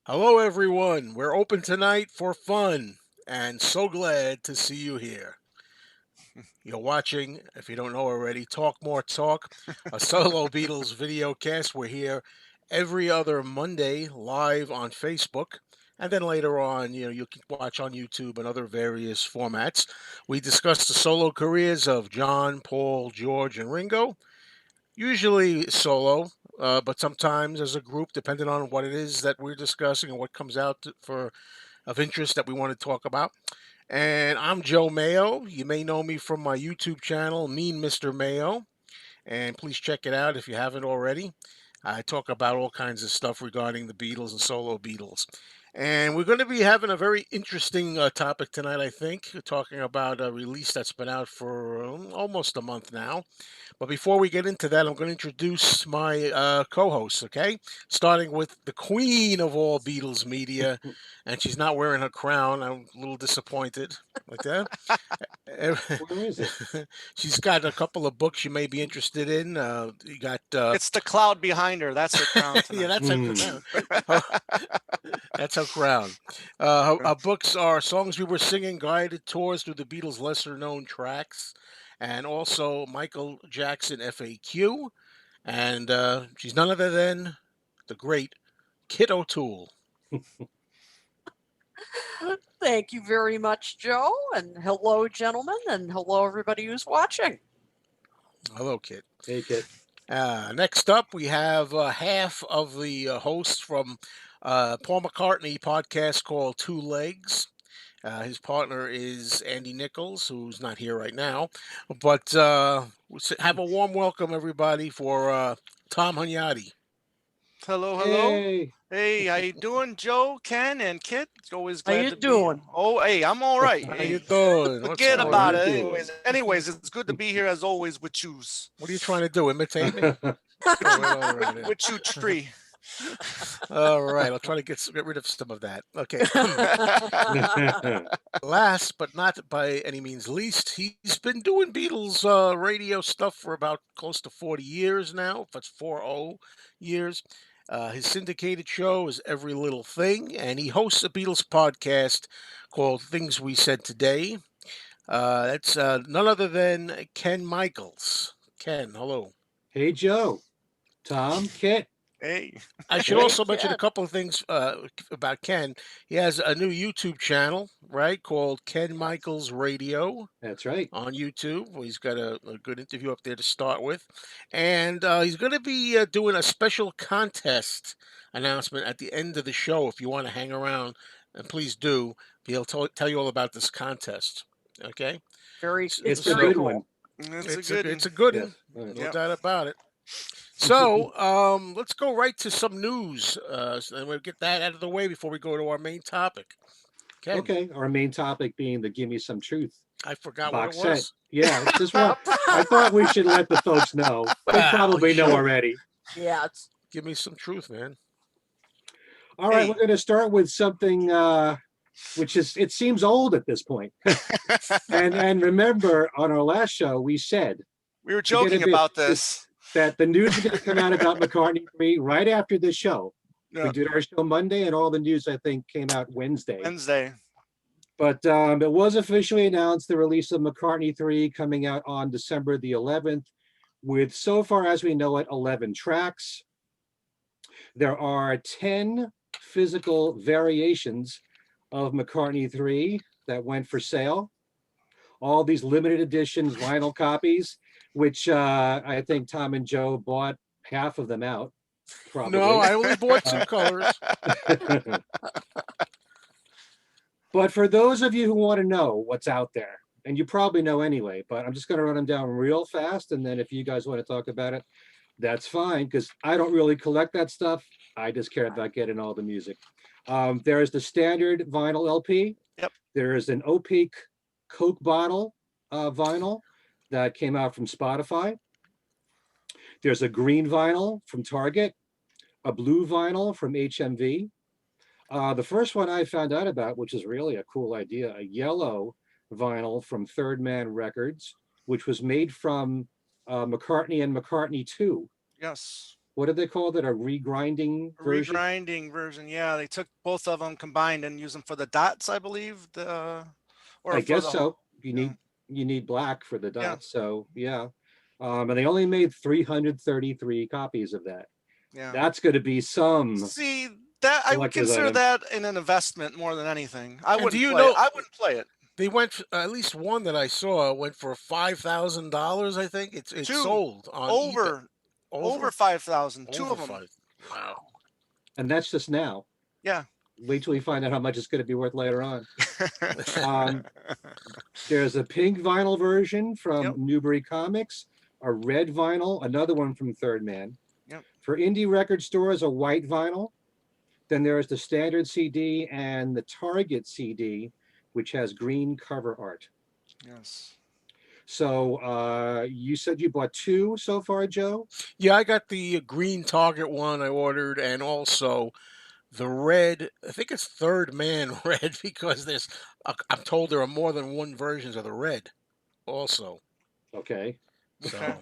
Hello, everyone. We're open tonight for fun and so glad to see you here. You're watching, if you don't know already, Talk More Talk, a solo Beatles video cast. We're here every other Monday live on Facebook. And then later on, you can watch on YouTube and other various formats. We discuss the solo careers of John, Paul, George, and Ringo, usually solo, but sometimes as a group, depending on what it is that we're discussing and what comes out for of interest that we want to talk about. And I'm Joe Mayo. You may know me from my YouTube channel, Mean Mr. Mayo. And please check it out if you haven't already. I talk about all kinds of stuff regarding the Beatles and solo Beatles. And we're going to be having a very interesting topic tonight, I think. We're talking about a release that's been out for almost a month now. But before we get into that, I'm going to introduce my co hosts, okay? Starting with the queen of all Beatles media, and she's not wearing her crown. I'm a little disappointed like that. Where is it? She's got a couple of books you may be interested in. You got It's the cloud behind her. That's her crown yeah, tonight. that's her crown. That's her crown. Her books are Songs We Were Singing, Guided Tours Through the Beatles' Lesser Known Tracks, and also Michael Jackson FAQ. And she's none other than the great Kit O'Toole. Thank you very much, Joe. And hello, gentlemen. And hello, everybody who's watching. Hello, Kit. Hey, Kit. Next up, we have half of the hosts from Paul McCartney podcast called Two Legs. His partner is Andy Nichols, who's not here right now. But have a warm welcome, everybody, for Tom Hunyadi. Hello. Hey. Hey, how you doing, Joe, Ken, and Kit? It's always How glad you to doing? be. Oh, hey, I'm all right. How Hey, you doing? What's forget going about on? it. How you doing? Anyways, it's good to be here as always with yous. What are you trying to do? Imitate me? Go right ahead. With you tree. All right, I'll try to get rid of some of that. Okay. Last but not by any means least, he's been doing Beatles radio stuff for about close to 40 years now. That's 40 years. His syndicated show is Every Little Thing, and he hosts a Beatles podcast called Things We Said Today. That's none other than Ken Michaels. Ken, hello. Hey, Joe. Tom, Kit. Hey. I should Hey, also mention a Ken. couple of things about Ken. He has a new YouTube channel, right, called Ken Michaels Radio That's right. on YouTube. He's got a good interview up there to start with. And he's going to be doing a special contest announcement at the end of the show. If you want to hang around, and please do, he'll tell you all about this contest. Okay? It's a So good cool. one. it's a good Yeah. one, no Yep. doubt about it. So let's go right to some news, and we'll get that out of the way before we go to our main topic. Ken, Okay. Our main topic being the Gimme Some Truth I forgot what it box set. was. Yeah, just one. I thought we should let the folks know. They Wow, probably you know should. already. Yeah, it's Give me some truth, man. All right, Hey. we're going to start with something which it seems old at this point. And remember, on our last show, we said We were We're gonna joking be- about this. that the news is going to come out about McCartney III right after this show. Yeah. We did our show Monday, and all the news, I think, came out Wednesday. Wednesday. But it was officially announced the release of McCartney III coming out on December the 11th, with, so far as we know it, 11 tracks. There are 10 physical variations of McCartney III that went for sale. All these limited editions vinyl copies, which I think Tom and Joe bought half of them out, probably. No, I only bought two colors. But for those of you who want to know what's out there, and you probably know anyway, but I'm just going to run them down real fast. And then if you guys want to talk about it, that's fine, because I don't really collect that stuff. I just care about getting all the music. There is the standard vinyl LP. Yep. There is an opaque Coke bottle vinyl that came out from Spotify. There's a green vinyl from Target, a blue vinyl from HMV. The first one I found out about, which is really a cool idea, a yellow vinyl from Third Man Records, which was made from McCartney and McCartney II. Yes. what did they call that? A regrinding version? Regrinding version. Yeah, they took both of them combined and used them for the dots, I believe. Or I for guess the so. You yeah, need black for the yeah, dots. So yeah. And they only made 333 copies of that. yeah. That's going to be some See, that I would collector's consider item. that an investment more than anything. I And do wouldn't you play it. know I wouldn't play it. they went at least one that I saw went for $5,000? I think it's Two sold on eBay. over Over 5,000. Two over of them. five. Wow. And that's just now. Yeah. Wait till we find out how much it's going to be worth later on. Um, there's a pink vinyl version from Yep. Newbury Comics, a red vinyl, another one from Third Man. Yep. For indie record stores, a white vinyl. Then there's the standard CD and the Target CD, which has green cover art. Yes. So you said you bought two so far, Joe? Yeah, I got the green Target one I ordered, and also the red. I think it's Third Man red because I'm told there are more than one versions of the red. Also, Okay. so Okay.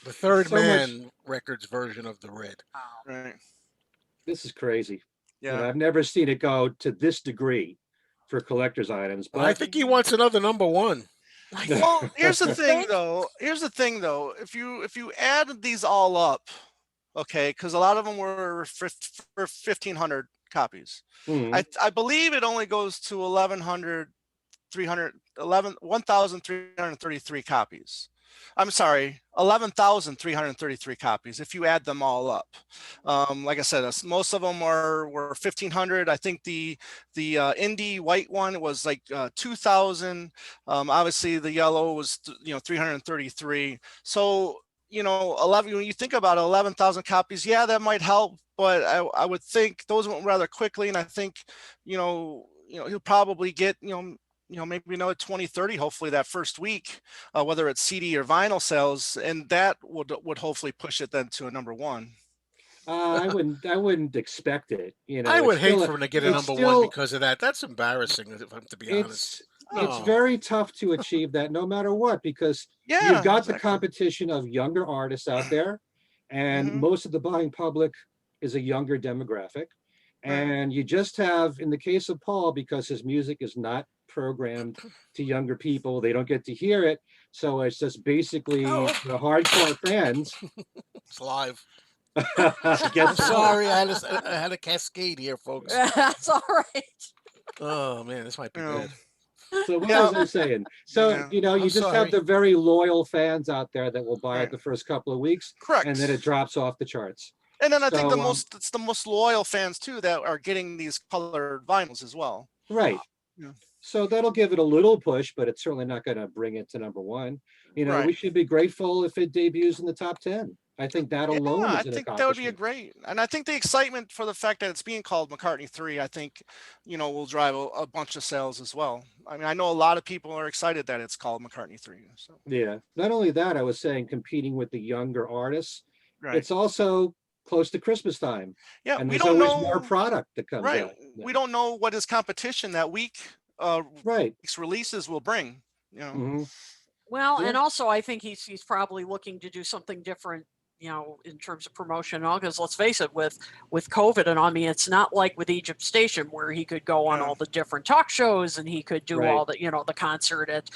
the Third So much. Man Records version of the red. Right. This is crazy. Yeah. I've never seen it go to this degree for collector's items, But I but think he wants another number one. Well, here's the thing Think? though. If you add these all up, okay, because a lot of them were for 1,500 copies. Mhm. I believe it only goes to 1,333 copies. I'm sorry, 11,333 copies if you add them all up. Like I said, most of them were 1,500. I think the indie white one was like 2,000. Obviously, the yellow was 333. So 11. When you think about 11,000 copies, yeah, that might help, but I would think those went rather quickly, and I think he'll probably get maybe another 20, 30, hopefully that first week, whether it's CD or vinyl sales, and that would hopefully push it then to a number one. I wouldn't expect it. I It's would hate still for him to get a it's number one still because of that. That's embarrassing, if I'm to be honest. it's No. very tough to achieve that no matter what, because you've Yeah, got the exactly. competition of younger artists out there, and Hmm. most of the buying public is a younger demographic. Right. And you just have, in the case of Paul, because his music is not programmed to younger people, they don't get to hear it. So it's just basically Oh, the hardcore fans. it's live. Guess I'm what? sorry. I had a cascade here, folks. That's all right. Oh man, this might be You know, bad. So what Yeah. was I saying? So Yeah. you I'm just have sorry. the very loyal fans out there that will buy it Right. the first couple of weeks, Correct. and then it drops off the charts. And then I think So it's the most loyal fans too that are getting these colored vinyls as well. right. Yeah. So that'll give it a little push, but it's certainly not going to bring it to number one. Right. We should be grateful if it debuts in the top 10. I think that Yeah, alone I is an think that would be a accomplishment. great, and I think the excitement for the fact that it's being called McCartney III, I think, will drive a bunch of sales as well. I mean, I know a lot of people are excited that it's called McCartney III. So Yeah. Not only that, I was saying competing with the younger artists, right, it's also close to Christmas time, yeah, and we there's don't always more know, product that comes right, out. we don't know what his competition that week, Right. week's releases will bring. Hmm. Well, Yeah. and also I think he's probably looking to do something different, in terms of promotion and all. Because let's face it, with COVID and all, I mean, it's not like with Egypt Station where he could go on Yeah. all the different talk shows and he could do Right. all the concert at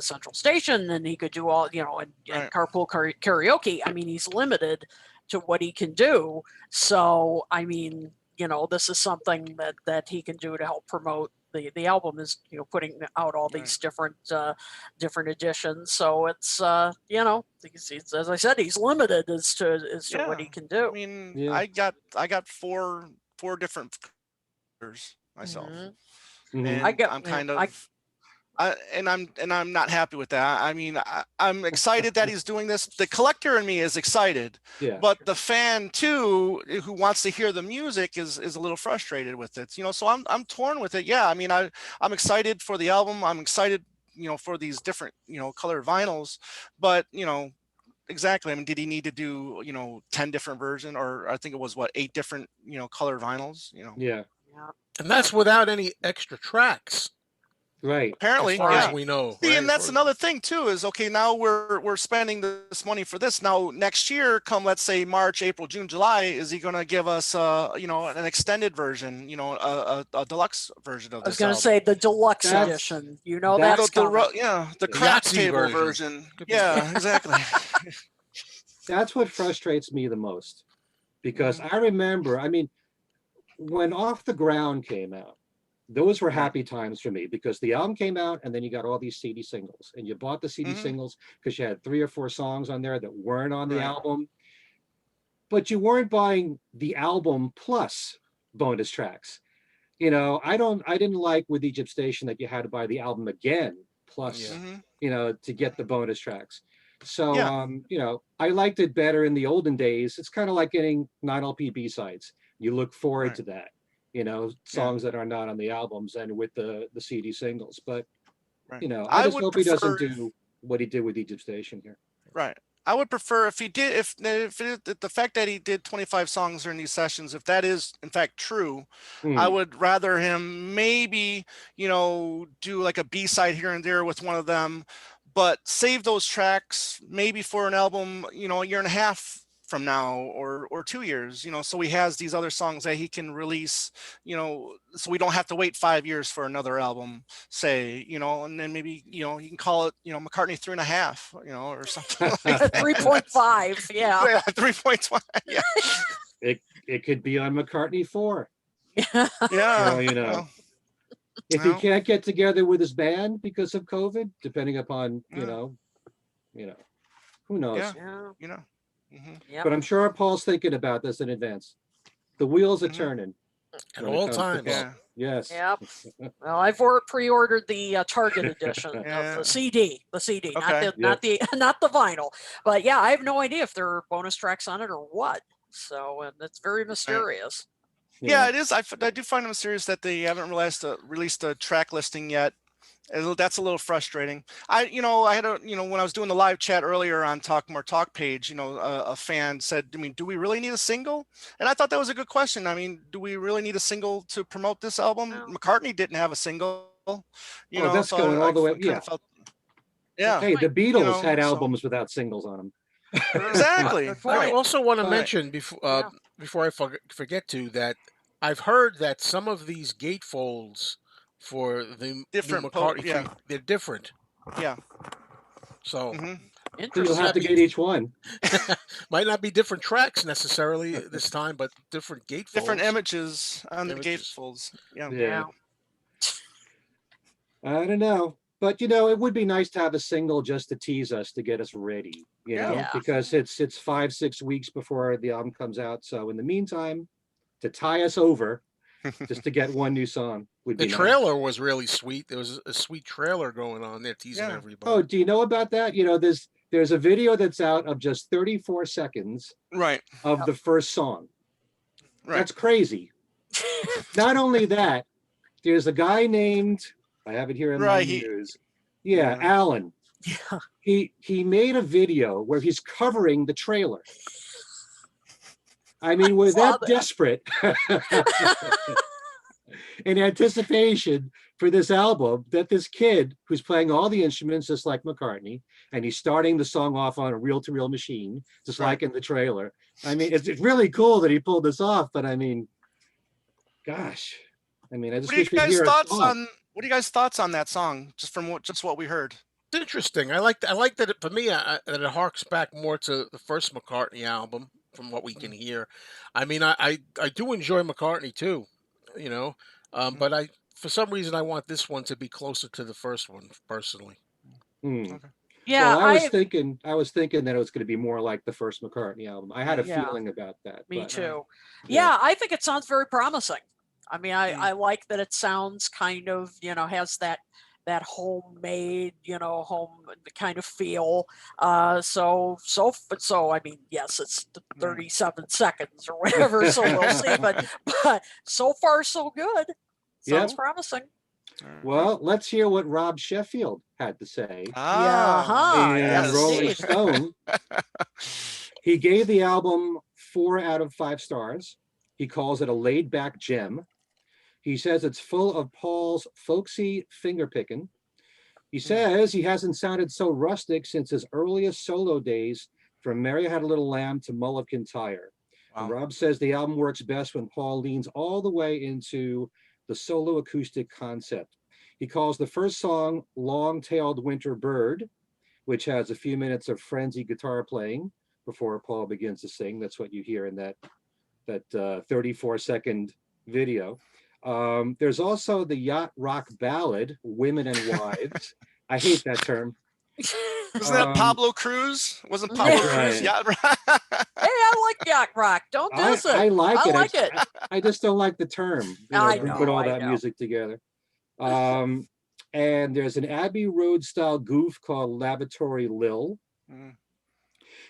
Central Station, and he could do all and Right. carpool karaoke. I mean, he's limited to what he can do. So I mean, this is something that he can do to help promote the album, is putting out all Right. these different editions. So it's he's, as I said, he's limited as to what he Yeah, can I do. mean, Yeah. I got four different colors myself, Mhm. Mhm. and I get I'm you know, kind I of I'm not happy with that. I mean, I'm excited that he's doing this. The collector in me is excited, Yeah. but the fan too, who wants to hear the music, is a little frustrated with it. So I'm torn with it. Yeah, I mean, I'm excited for the album. I'm excited, for these different colored vinyls, but exactly. I mean, did he need to do 10 different versions, or I think it was what, 8 different colored vinyls? Yeah. yeah. And that's without any extra tracks. Right. Apparently, as far yeah. as we know. See, Right? and that's another thing too. Is okay. Now we're spending this money for this. Now next year, come let's say March, April, June, July, is he going to give us an extended version, a deluxe version of I was this going to album? say the deluxe That's- edition. that's That's coming. The The craps Yahtzee table version. version. Could be- Yeah, exactly. That's what frustrates me the most, because I remember, I mean, when Off the Ground came out, those were happy times for me, because the album came out and then you got all these CD singles, and you bought the CD singles because you had 3 or 4 songs on there that weren't on the Right. album, but you weren't buying the album plus bonus tracks. I didn't like with Egypt Station that you had to buy the album again plus, to get the bonus tracks. So, Yeah. I liked it better in the olden days. It's kind of like getting non-LP B-sides. You look forward Right. to that, songs that are not on the albums and with the CD singles. But, Right. I just would hope he doesn't prefer- do what he did with Egypt Station here. Right. I would prefer if he did, if the fact that he did 25 songs during these sessions, if that is in fact true, I would rather him maybe, do like a B-side here and there with one of them, but save those tracks maybe for an album, a year and a half from now or 2 years, so he has these other songs that he can release, so we don't have to wait 5 years for another album, say, and then maybe, you can call it, McCartney 3.5, or something like that. 3.5. Yeah. Yeah, 3.5. Yeah. It could be on McCartney 4. Yeah. Well, if he can't get together with his band because of COVID, depending upon, who knows? Yeah. Yep. But I'm sure Paul's thinking about this in advance. The wheels are turning. At when it all comes to times. Paul. Yeah. Yes. Yep. Well, I've pre-ordered the Target edition of Yeah. the CD, Okay. not the vinyl. But yeah, I have no idea if there are bonus tracks on it or what. So, and it's very mysterious. Yeah, it is. I do find it mysterious that they haven't released a track listing yet. That's a little frustrating. I had when I was doing the live chat earlier on Talk More Talk page, a fan said, I mean, do we really need a single? And I thought that was a good question. I mean, do we really need a single to promote this album? No. McCartney didn't have a single, that's so going all the way. kind of felt, yeah. Hey, the Beatles had so- albums without singles on them. Exactly. Good I point. also want to Right. mention before I forget to that I've heard that some of these gatefolds for the new Different McCartney yeah. 3, they're different. Yeah. So So you'll Interesting. have to get each one. might not be different tracks necessarily this time, but different gatefolds. Different images on the Images. gatefolds. Yeah. Yeah. I don't know. But it would be nice to have a single just to tease us, to get us ready, Yeah. because it's 5-6 weeks before the album comes out. So in the meantime, to tie us over, just to get one new song would be The nice. trailer was really sweet. There was a sweet trailer going on there teasing Yeah. everybody. Oh, do you know about that? There's a video that's out of just 34 seconds Right. of the first song. Right. That's crazy. Not only that, there's a guy named, I have it here in my news. Yeah, Alan. Yeah. He made a video where he's covering the trailer. I mean, we're saw that desperate in anticipation for this album that this kid who's playing all the instruments just like McCartney, and he's starting the song off on a reel-to-reel machine, just like in the trailer. I mean, it's really cool that he pulled this off, but I mean, gosh, I mean, I just What are wish you we'd guys' hear a thoughts song. on? What are you guys' thoughts on that song? Just from what we heard. It's interesting. I like that. For me, that it harks back more to the first McCartney album, from what we can hear. I mean, I do enjoy McCartney too, but for some reason I want this one to be closer to the first one personally. Hmm. Yeah. Well, I was thinking that it was going to be more like the first McCartney album. I had a Yeah. feeling about that. Me but, too. yeah. Yeah, I think it sounds very promising. I mean, I like that it sounds kind of, has that homemade, home kind of feel. So I mean, yes, it's 37 seconds or whatever, so we'll see. But so far so good. Sounds Yep. promising. Well, let's hear what Rob Sheffield had to say. Ah, And yes, Rolling indeed. Stone, he gave the album 4 out of 5 stars. He calls it a laid-back gem. He says it's full of Paul's folksy finger picking. He says he hasn't sounded so rustic since his earliest solo days, from Mary Had a Little Lamb to Mulligan Tire. And Wow. Rob says the album works best when Paul leans all the way into the solo acoustic concept. He calls the first song Long-Tailed Winter Bird, which has a few minutes of frenzied guitar playing before Paul begins to sing. That's what you hear in that 34-second video. There's also the yacht rock ballad, Women and Wives. I hate that term. Wasn't that Pablo Cruz? Wasn't Pablo That's Cruz? right. Yeah. Hey, I like yacht rock. Don't diss it. I like it. like it. I just don't like the term. I Put know, all I that know. music together. And there's an Abbey Road style goof called Lavatory Lil. Mm.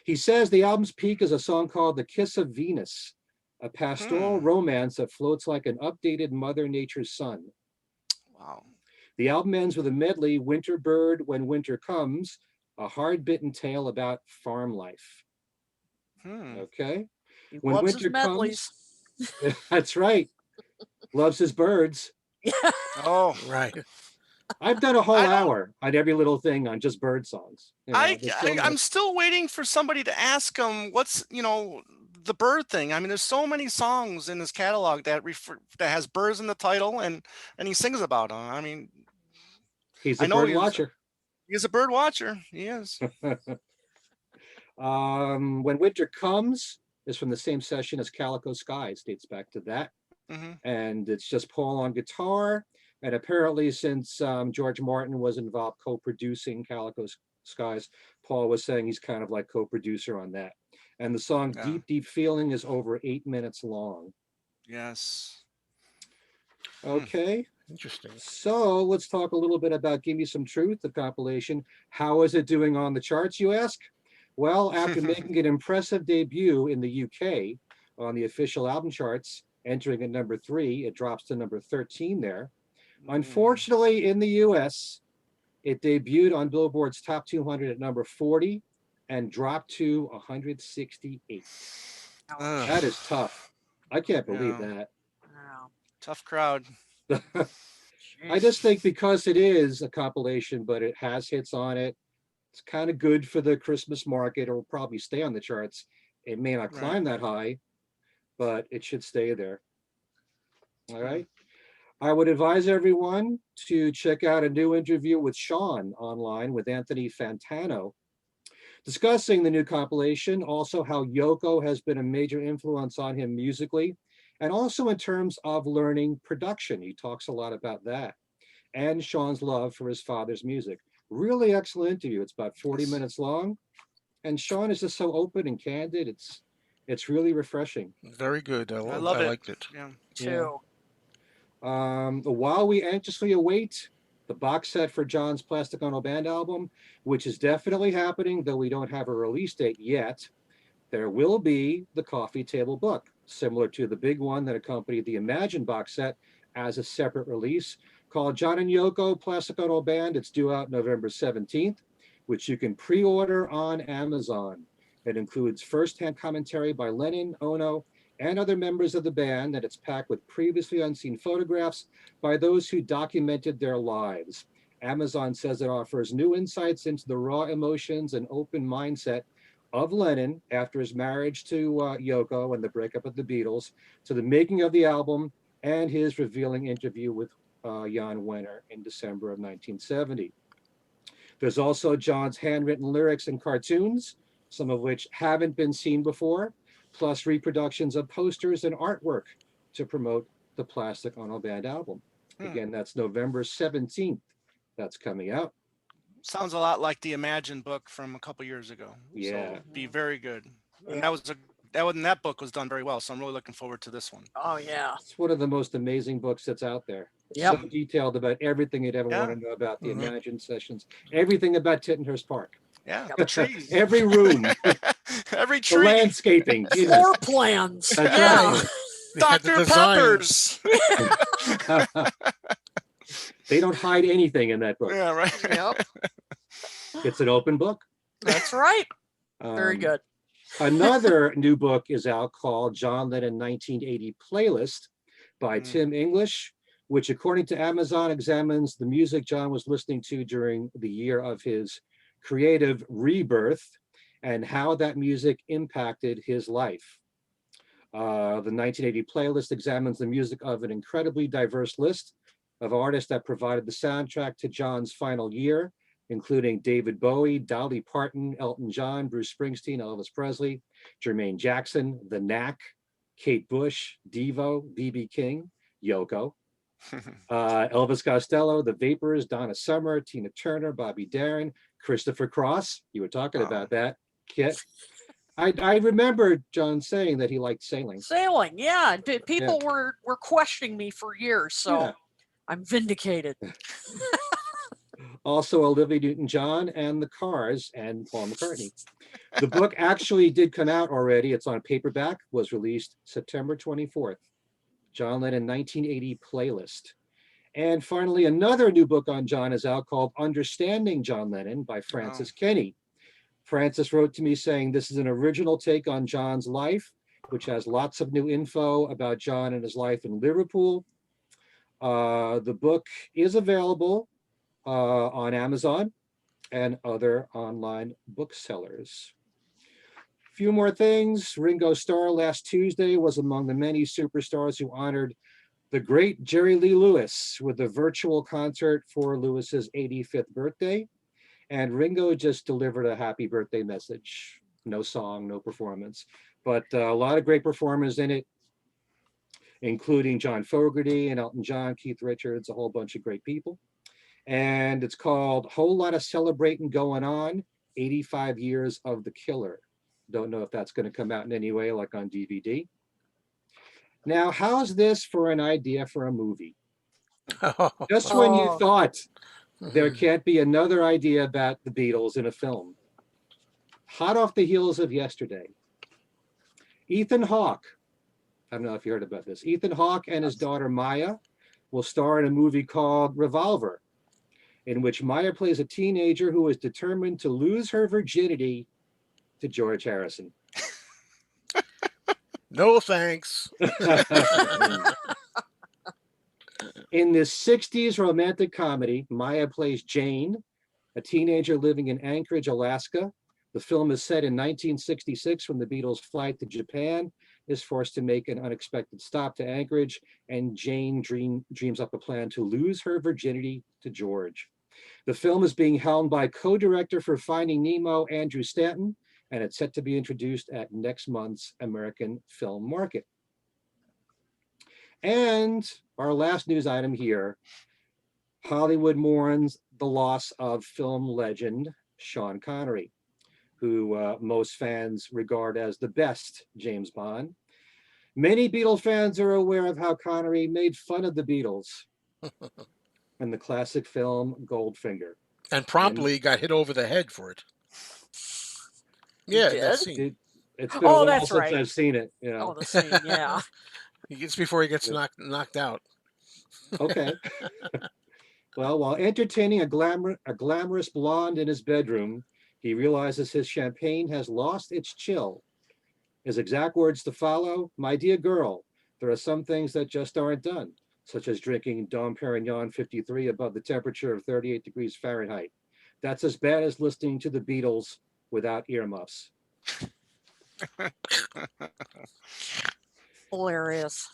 He says the album's peak is a song called The Kiss of Venus, a pastoral romance that floats like an updated Mother Nature's son. Wow. The album ends with a medley, Winter Bird, When Winter Comes, a hard-bitten tale about farm life. Okay? He When loves winter his medleys. comes, that's right. Loves his birds. Oh, Right. I've done a whole I don't- hour on every little thing on just bird songs. You know, there's so I'm much. still waiting for somebody to ask him what's, the bird thing. I mean, there's so many songs in his catalog that has birds in the title, and he sings about them. I mean, He's I a know bird watcher. he's a bird watcher. He is. When Winter Comes is from the same session as Calico Skies, dates back to that. Mm-hmm. And it's just Paul on guitar. And apparently, since George Martin was involved co-producing Calico Skies, Paul was saying he's kind of like co-producer on that. And the song Deep, Deep Feeling is over 8 minutes long. Yes. Okay. Interesting. So let's talk a little bit about Gimme Some Truth, the compilation. How is it doing on the charts, you ask? Well, after making an impressive debut in the UK on the official album charts, entering at number 3, it drops to number 13 there. Unfortunately, in the US, it debuted on Billboard's Top 200 at number 40 and dropped to 168. That is tough. I can't believe that. Wow. Tough crowd. I just think because it is a compilation, but it has hits on it, it's kind of good for the Christmas market. It will probably stay on the charts. It may not climb that high, but it should stay there. All right. I would advise everyone to check out a new interview with Sean online with Anthony Fantano, discussing the new compilation, also how Yoko has been a major influence on him musically, and also in terms of learning production. He talks a lot about that, and Sean's love for his father's music. Really excellent interview. It's about 40 minutes long, and Sean is just so open and candid. It's really refreshing. Very good. I love it. liked it. Yeah. Too. While we anxiously await the box set for John's Plastic Ono Band album, which is definitely happening, though we don't have a release date yet, there will be the coffee table book, similar to the big one that accompanied the Imagine box set as a separate release, called John and Yoko Plastic Ono Band. It's due out November 17th, which you can pre-order on Amazon. It includes first-hand commentary by Lennon, Ono, and other members of the band, and it's packed with previously unseen photographs by those who documented their lives. Amazon says it offers new insights into the raw emotions and open mindset of Lennon after his marriage to Yoko and the breakup of the Beatles, to the making of the album and his revealing interview with Jan Wenner in December of 1970. There's also John's handwritten lyrics and cartoons, some of which haven't been seen before, plus reproductions of posters and artwork to promote the Plastic Ono Band album. Again, that's November 17th. That's coming out. Sounds a lot like the Imagine book from a couple years ago. Yeah. So it'd be very good. Yeah. And that book was done very well. So I'm really looking forward to this one. Oh yeah. It's one of the most amazing books that's out there. Yep. So detailed about everything you'd ever want to know about the Imagine sessions, everything about Tittenhurst Park. Yeah, the trees. Every room, Every the tree. landscaping. Jesus. Floor plans. That's Yeah. right. They had the Dr. designs. Peppers. They don't hide anything in that book. Yeah, right. Yep. It's an open book. That's right. Very Um, good. Another new book is out called John Lennon 1980 Playlist by Tim English. which according to Amazon examines the music John was listening to during the year of his creative rebirth and how that music impacted his life. The 1980 playlist examines the music of an incredibly diverse list of artists that provided the soundtrack to John's final year, including David Bowie, Dolly Parton, Elton John, Bruce Springsteen, Elvis Presley, Jermaine Jackson, The Knack, Kate Bush, Devo, B.B. King, Yoko, Elvis Costello, The Vapors, Donna Summer, Tina Turner, Bobby Darin, Christopher Cross. You were talking about that, Kit. I remember John saying that he liked sailing. Sailing, yeah. People were questioning me for years, so Yeah. I'm vindicated. Also Olivia Newton-John and the Cars and Paul McCartney. The book actually did come out already. It's on paperback, was released September 24th. John Lennon 1980 playlist. And finally, another new book on John is out called Understanding John Lennon by Francis Kenny. Francis wrote to me saying this is an original take on John's life, which has lots of new info about John and his life in Liverpool. The book is available on Amazon and other online booksellers. A few more things. Ringo Starr last Tuesday was among the many superstars who honored the great Jerry Lee Lewis with a virtual concert for Lewis's 85th birthday. And Ringo just delivered a happy birthday message. No song, no performance, but a lot of great performers in it, including John Fogerty and Elton John, Keith Richards, a whole bunch of great people. And it's called Whole Lot of Celebrating Going On, 85 Years of the Killer. Don't know if that's going to come out in any way, like on DVD. Now, how's this for an idea for a movie? Just when you thought there can't be another idea about the Beatles in a film. Hot off the heels of yesterday, Ethan Hawke, I don't know if you heard about this, Ethan Hawke and his daughter Maya will star in a movie called Revolver, in which Maya plays a teenager who is determined to lose her virginity to George Harrison. No thanks. In this 60s romantic comedy, Maya plays Jane, a teenager living in Anchorage, Alaska. The film is set in 1966 when the Beatles' flight to Japan is forced to make an unexpected stop to Anchorage, and Jane dreams up a plan to lose her virginity to George. The film is being helmed by co-director for Finding Nemo, Andrew Stanton, and it's set to be introduced at next month's American Film Market. And our last news item here, Hollywood mourns the loss of film legend Sean Connery, who most fans regard as the best James Bond. Many Beatles fans are aware of how Connery made fun of the Beatles in the classic film Goldfinger. And promptly got hit over the head for it. Yeah, that scene. It's been a while that's since right. I've seen it. You know. Oh, the scene, yeah. It's before he gets knocked out. Okay. Well, while entertaining a glamorous blonde in his bedroom, he realizes his champagne has lost its chill. His exact words to follow: "My dear girl, there are some things that just aren't done, such as drinking Dom Perignon 53 above the temperature of 38 degrees Fahrenheit. That's as bad as listening to the Beatles without earmuffs." Hilarious.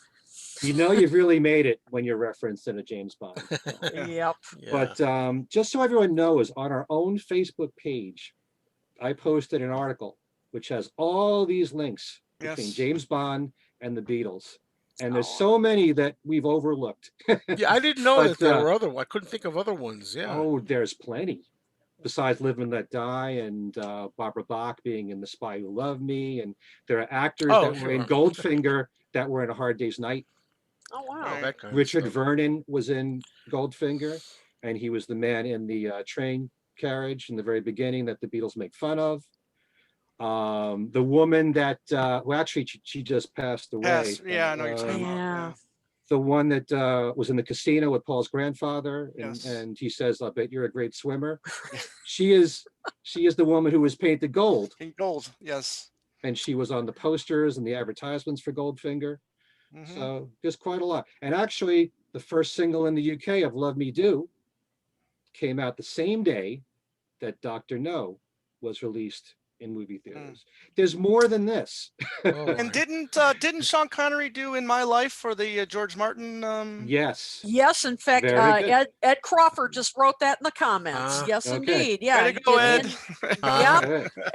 You know you've really made it when you're referenced in a James Bond. Yep. Yeah. But just so everyone knows, on our own Facebook page, I posted an article which has all these links between James Bond and the Beatles. And there's so many that we've overlooked. Yeah, I didn't know that there were other ones. I couldn't think of other ones. Yeah. Oh, there's plenty. Besides Live and Let Die and Barbara Bach being in The Spy Who Loved Me. And there are actors that were in Goldfinger that were in A Hard Day's Night. Oh, wow. That kind Richard of stuff. Vernon was in Goldfinger, and he was the man in the train carriage in the very beginning that the Beatles make fun of. The woman that, well, actually, she just passed away. Yeah, I know you're talking about. Yeah. The one that was in the casino with Paul's grandfather, and he says, "I bet you're a great swimmer." She is the woman who was painted gold. In gold, yes. And she was on the posters and the advertisements for Goldfinger. So there's quite a lot. And actually, the first single in the UK of Love Me Do came out the same day that Dr. No was released in movie theaters. There's more than this. Oh, And didn't Sean Connery do In My Life for the George Martin? Yes. Yes, in fact, Very good. Ed Crawford just wrote that in the comments. Yes, Okay. indeed. Yeah, Way he to go, did Ed. Yep.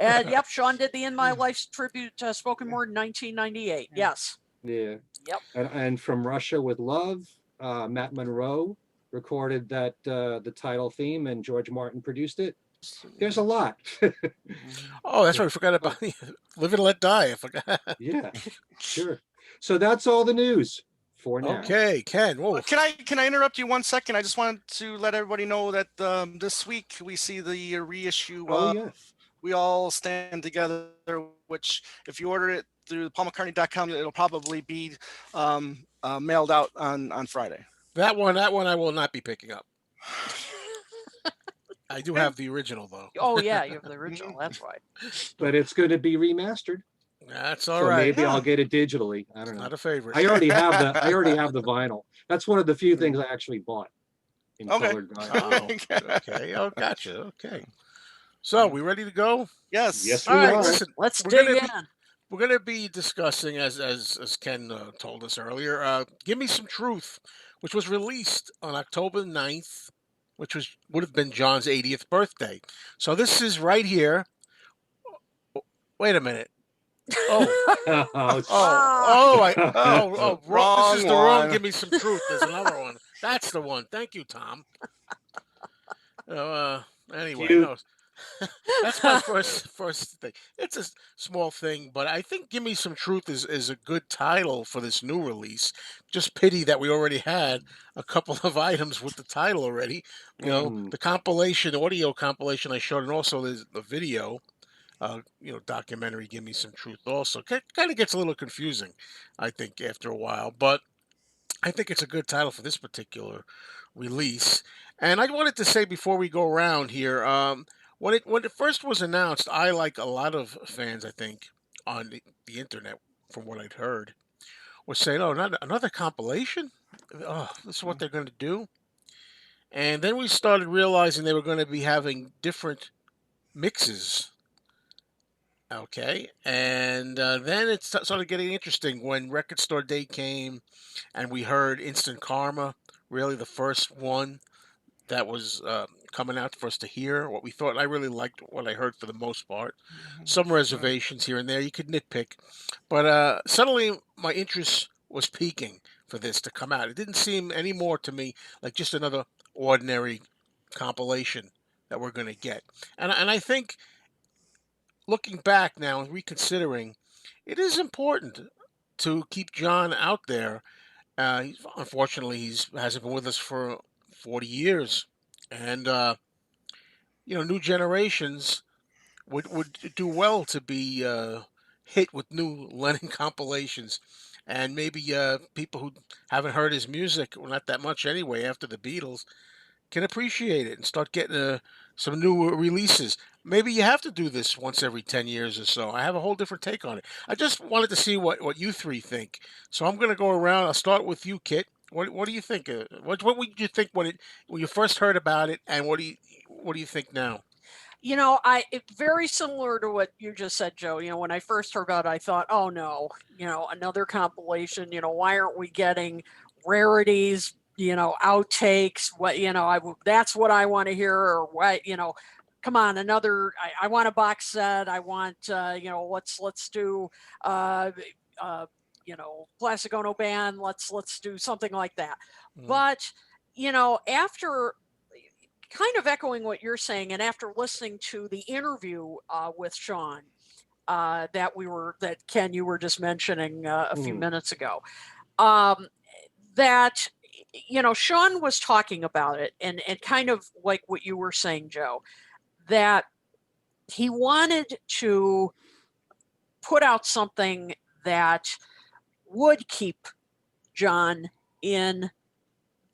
Okay. Yep, Sean did the In My Life's tribute spoken word in 1998. Yes. Yeah. Yep. And From Russia with Love, Matt Monroe recorded that the title theme, and George Martin produced it. There's a lot. Oh, that's right. I forgot about Live and Let Die. I forgot. Yeah, sure. So that's all the news for now. Okay, Ken. Whoa. Can I interrupt you 1 second? I just wanted to let everybody know that this week we see the reissue Oh, of yeah. We All Stand Together, which if you order it through paulmccartney.com, it'll probably be mailed out on Friday. That one I will not be picking up. I do have the original though. Oh yeah, you have the original. That's right. But it's going to be remastered. That's all So right. maybe Yeah. I'll get it digitally. I don't It's know. not a favorite. I already have the vinyl. That's one of the few things I actually bought in colored vinyl. Oh, okay. Oh, gotcha. Okay. So we ready to go? Yes. Yes, All we right. are. Listen, Let's we're dig gonna in. be we're gonna be discussing as Ken told us earlier. Gimme Some Truth, which was released on October 9th, which would have been John's 80th birthday. So this is right here. Wait a minute. Oh. Oh, Wrong. This is the wrong. one. Give Me Some Truth. There's another one. That's the one. Thank you, Tom. Anyway, Cute. no, that's my first thing. It's a small thing, but I think "Give Me Some Truth" is a good title for this new release. Just pity that we already had a couple of items with the title already. The compilation, audio compilation I showed, and also there's the video. Documentary "Give Me Some Truth" also kind of gets a little confusing, I think, after a while. But I think it's a good title for this particular release. And I wanted to say before we go around here, when it first was announced, I, like a lot of fans, I think, on the internet, from what I'd heard, was saying, "Oh, not another compilation? Oh, this is what they're going to do." And then we started realizing they were going to be having different mixes. Okay, and then it started getting interesting when Record Store Day came, and we heard Instant Karma, really the first one that was coming out for us to hear what we thought. I really liked what I heard for the most part. Some reservations here and there. You could nitpick, but suddenly my interest was peaking for this to come out. It didn't seem anymore to me like just another ordinary compilation that we're going to get, and I think looking back now and reconsidering, it is important to keep John out there. Unfortunately, he's hasn't been with us for 40 years, and new generations would do well to be hit with new Lennon compilations, and maybe people who haven't heard his music, well, not that much anyway, after the Beatles, can appreciate it and start getting some new releases. Maybe you have to do this once every 10 years or so. I have a whole different take on it. I just wanted to see what you three think. So I'm going to go around. I'll start with you, Kit. What do you think? What would you think when you first heard about it, and what do you think now? Very similar to what you just said, Joe. When I first heard about it, I thought, oh no, another compilation. Why aren't we getting rarities? Outtakes. That's what I want to hear. Or what? Come on, another. I want a box set. I want. Let's do. Plastic Ono Band. Let's do something like that. But after kind of echoing what you're saying, and after listening to the interview with Sean that Ken you were just mentioning a few minutes ago, that Sean was talking about it, and kind of like what you were saying, Joe, that he wanted to put out something that would keep John in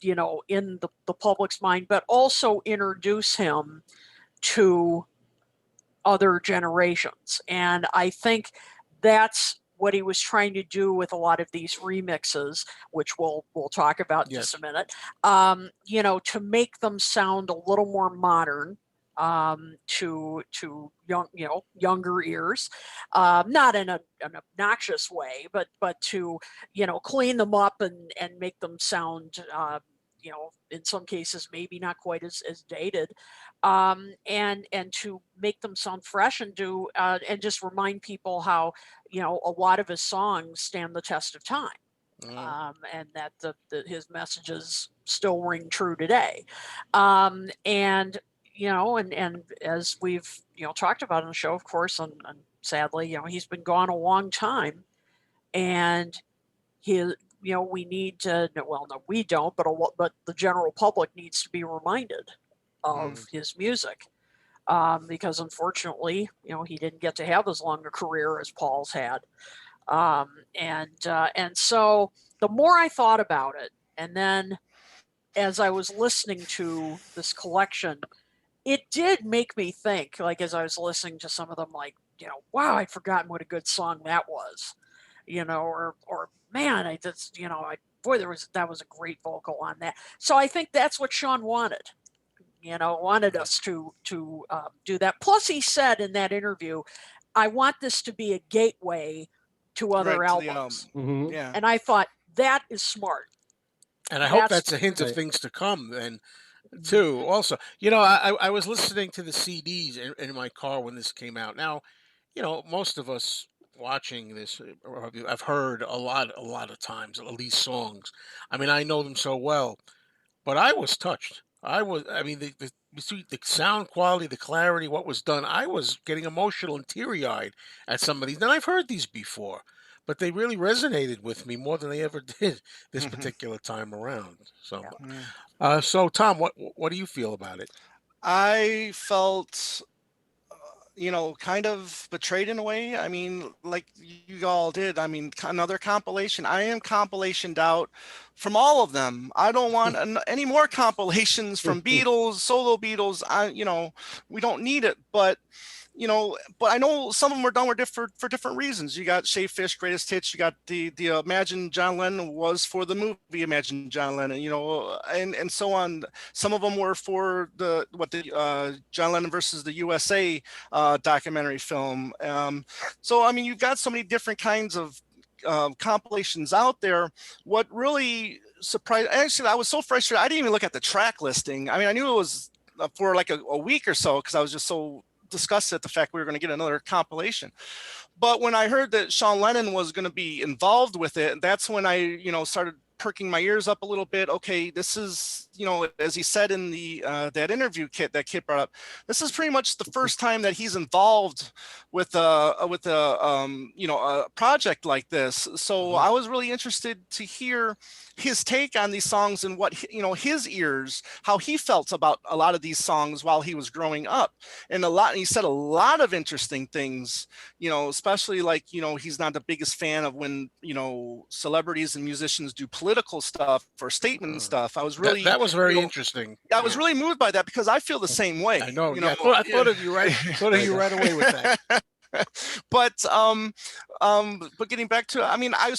the public's mind, but also introduce him to other generations. And I think that's what he was trying to do with a lot of these remixes, which we'll talk about in Yes. just a minute, to make them sound a little more modern, to younger ears, not in an obnoxious way, but to clean them up and make them sound in some cases maybe not quite as dated, and to make them sound fresh and do and just remind people how a lot of his songs stand the test of time. And that his messages still ring true today. And as we've talked about on the show, of course, and sadly, he's been gone a long time, and we need to, well, no, we don't, but the general public needs to be reminded of his music, because unfortunately, he didn't get to have as long a career as Paul's had. And so the more I thought about it, and then as I was listening to this collection, it did make me think, like, as I was listening to some of them, like, wow, I'd forgotten what a good song that was, or man, I just, boy, that was a great vocal on that. So I think that's what Sean wanted, wanted us to do that. Plus, he said in that interview, I want this to be a gateway to other albums. Yeah. And I thought, that is smart. And I hope that's a hint of things to come. And too, also, I was listening to the CDs in my car when this came out. Now, most of us watching this, I've heard a lot of times at least songs. I mean, I know them so well, but I was touched. I mean, the sound quality, the clarity, what was done. I was getting emotional and teary eyed at some of these. Now I've heard these before, but they really resonated with me more than they ever did this particular time around. So, so Tom, what do you feel about it? I felt kind of betrayed in a way. I mean, like you all did. I mean, another compilation. I am compilationed out from all of them. I don't want any more compilations from Beatles, solo Beatles. We don't need it, but I know some of them were done for different reasons. You got Shea Fish, Greatest Hits. You got the Imagine John Lennon was for the movie Imagine John Lennon, and so on. Some of them were for the John Lennon versus the USA documentary film. So, I mean, you've got so many different kinds of compilations out there. What really surprised, actually, I was so frustrated, I didn't even look at the track listing. I mean, I knew it was for like a week or so because I was just so discussed at the fact we were going to get another compilation. But when I heard that Sean Lennon was going to be involved with it, that's when I, started perking my ears up a little bit. Okay, this is, as he said in the that interview that Kit brought up, this is pretty much the first time that he's involved with a project like this. So I was really interested to hear his take on these songs and what his ears, how he felt about a lot of these songs while he was growing up, and he said a lot of interesting things, especially like he's not the biggest fan of when celebrities and musicians do political stuff or statement stuff. I was really that was very interesting. I was really moved by that because I feel the same way. I know. I thought of you right. Thought of you right away with that. But getting back to, I mean, I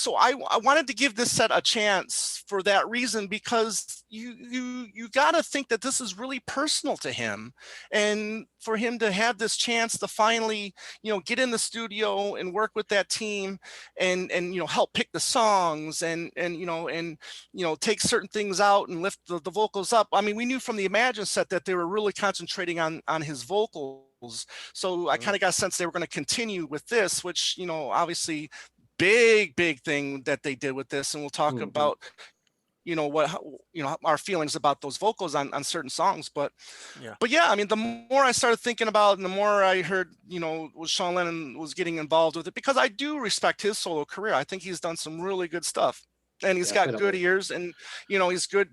wanted to give this set a chance for that reason, because you got to think that this is really personal to him, and for him to have this chance to finally get in the studio and work with that team and help pick the songs and take certain things out and lift the vocals up. I mean, we knew from the Imagine set that they were really concentrating on his vocals. So I kind of got a sense they were going to continue with this, which, obviously big thing that they did with this. And we'll talk about, our feelings about those vocals on certain songs. But yeah, I mean, the more I started thinking about it and the more I heard, Sean Lennon was getting involved with it, because I do respect his solo career. I think he's done some really good stuff. And he's got good ears, and he's good,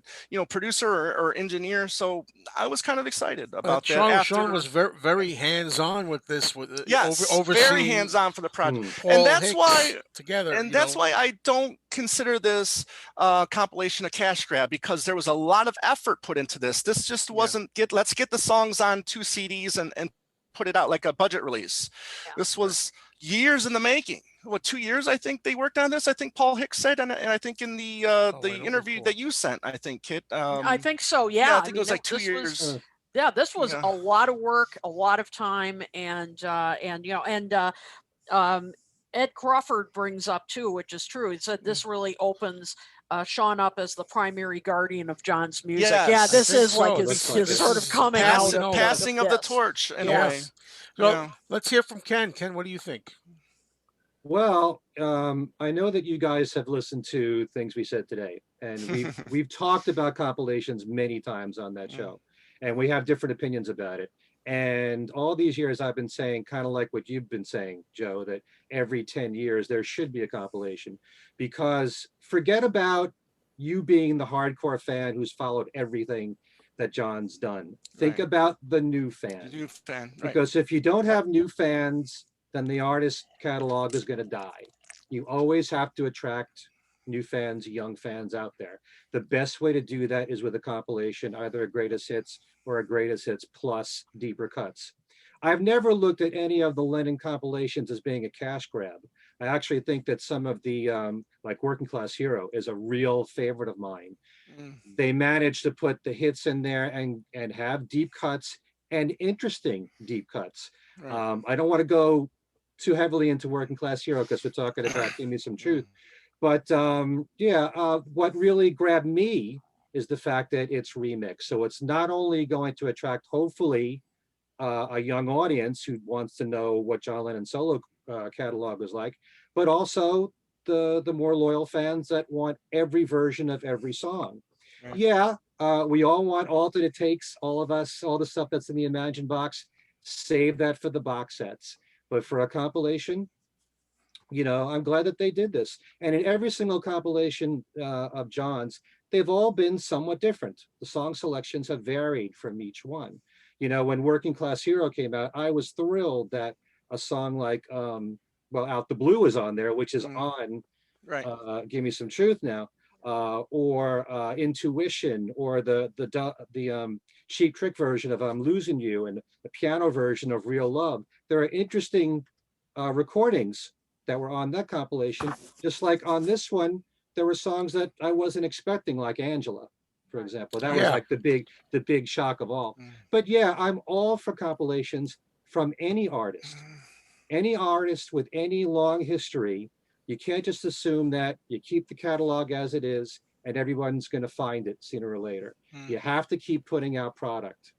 producer or engineer. So I was kind of excited about that. Sean was very hands-on with this. Yes, very hands-on for the project, Paul and that's Hicks why together. And that's why I don't consider this compilation a cash grab, because there was a lot of effort put into this. This just wasn't let's get the songs on 2 CDs and put it out like a budget release. This was years in the making. 2 years, I think they worked on this. I think Paul Hicks said, and I think in the don't interview recall. that you sent, I think, Kit. I think so. Yeah, I think it was like 2 this was years. this was Yeah. a lot of work, a lot of time, and Ed Crawford brings up too, which is true. He said this really opens Sean up as the primary guardian of John's music. Yes. Yeah, I this think is like so. his, This his sort is of coming passing, out of passing of the this. torch in a way. Yes. So Yeah. let's hear from Ken. Ken, what do you think? Well, I know that you guys have listened to things we said today, and we've talked about compilations many times on that show, and we have different opinions about it. And all these years I've been saying, kind of like what you've been saying, Joe, that every 10 years there should be a compilation, because forget about you being the hardcore fan who's followed everything that John's done. Think Right. about the new fan. New fan, right. Because if you don't have new fans, then the artist catalog is going to die. You always have to attract new fans, young fans out there. The best way to do that is with a compilation, either a greatest hits or a greatest hits plus deeper cuts. I've never looked at any of the Lennon compilations as being a cash grab. I actually think that some of the, like Working Class Hero is a real favorite of mine. They managed to put the hits in there and have deep cuts and interesting deep cuts. Right. I don't want to go too heavily into Working Class Hero because we're talking about Gimme Some Truth. But what really grabbed me is the fact that it's remixed. So it's not only going to attract, hopefully, a young audience who wants to know what John Lennon's solo catalog was like, but also the more loyal fans that want every version of every song. Right. Yeah, we all want alternate takes, all of us, all the stuff that's in the Imagine box, save that for the box sets. But for a compilation, I'm glad that they did this. And in every single compilation of John's, they've all been somewhat different. The song selections have varied from each one. When Working Class Hero came out, I was thrilled that a song like, Out the Blue is on there, which is on Right. Give Me Some Truth now, or Intuition, or the Cheap Trick version of I'm Losing You, and the piano version of Real Love. There are interesting recordings that were on that compilation. Just like on this one, there were songs that I wasn't expecting, like Angela, for example. That was Yeah. like the big shock of all. But yeah, I'm all for compilations from any artist with any long history. You can't just assume that you keep the catalog as it is and everyone's going to find it sooner or later. You have to keep putting out product.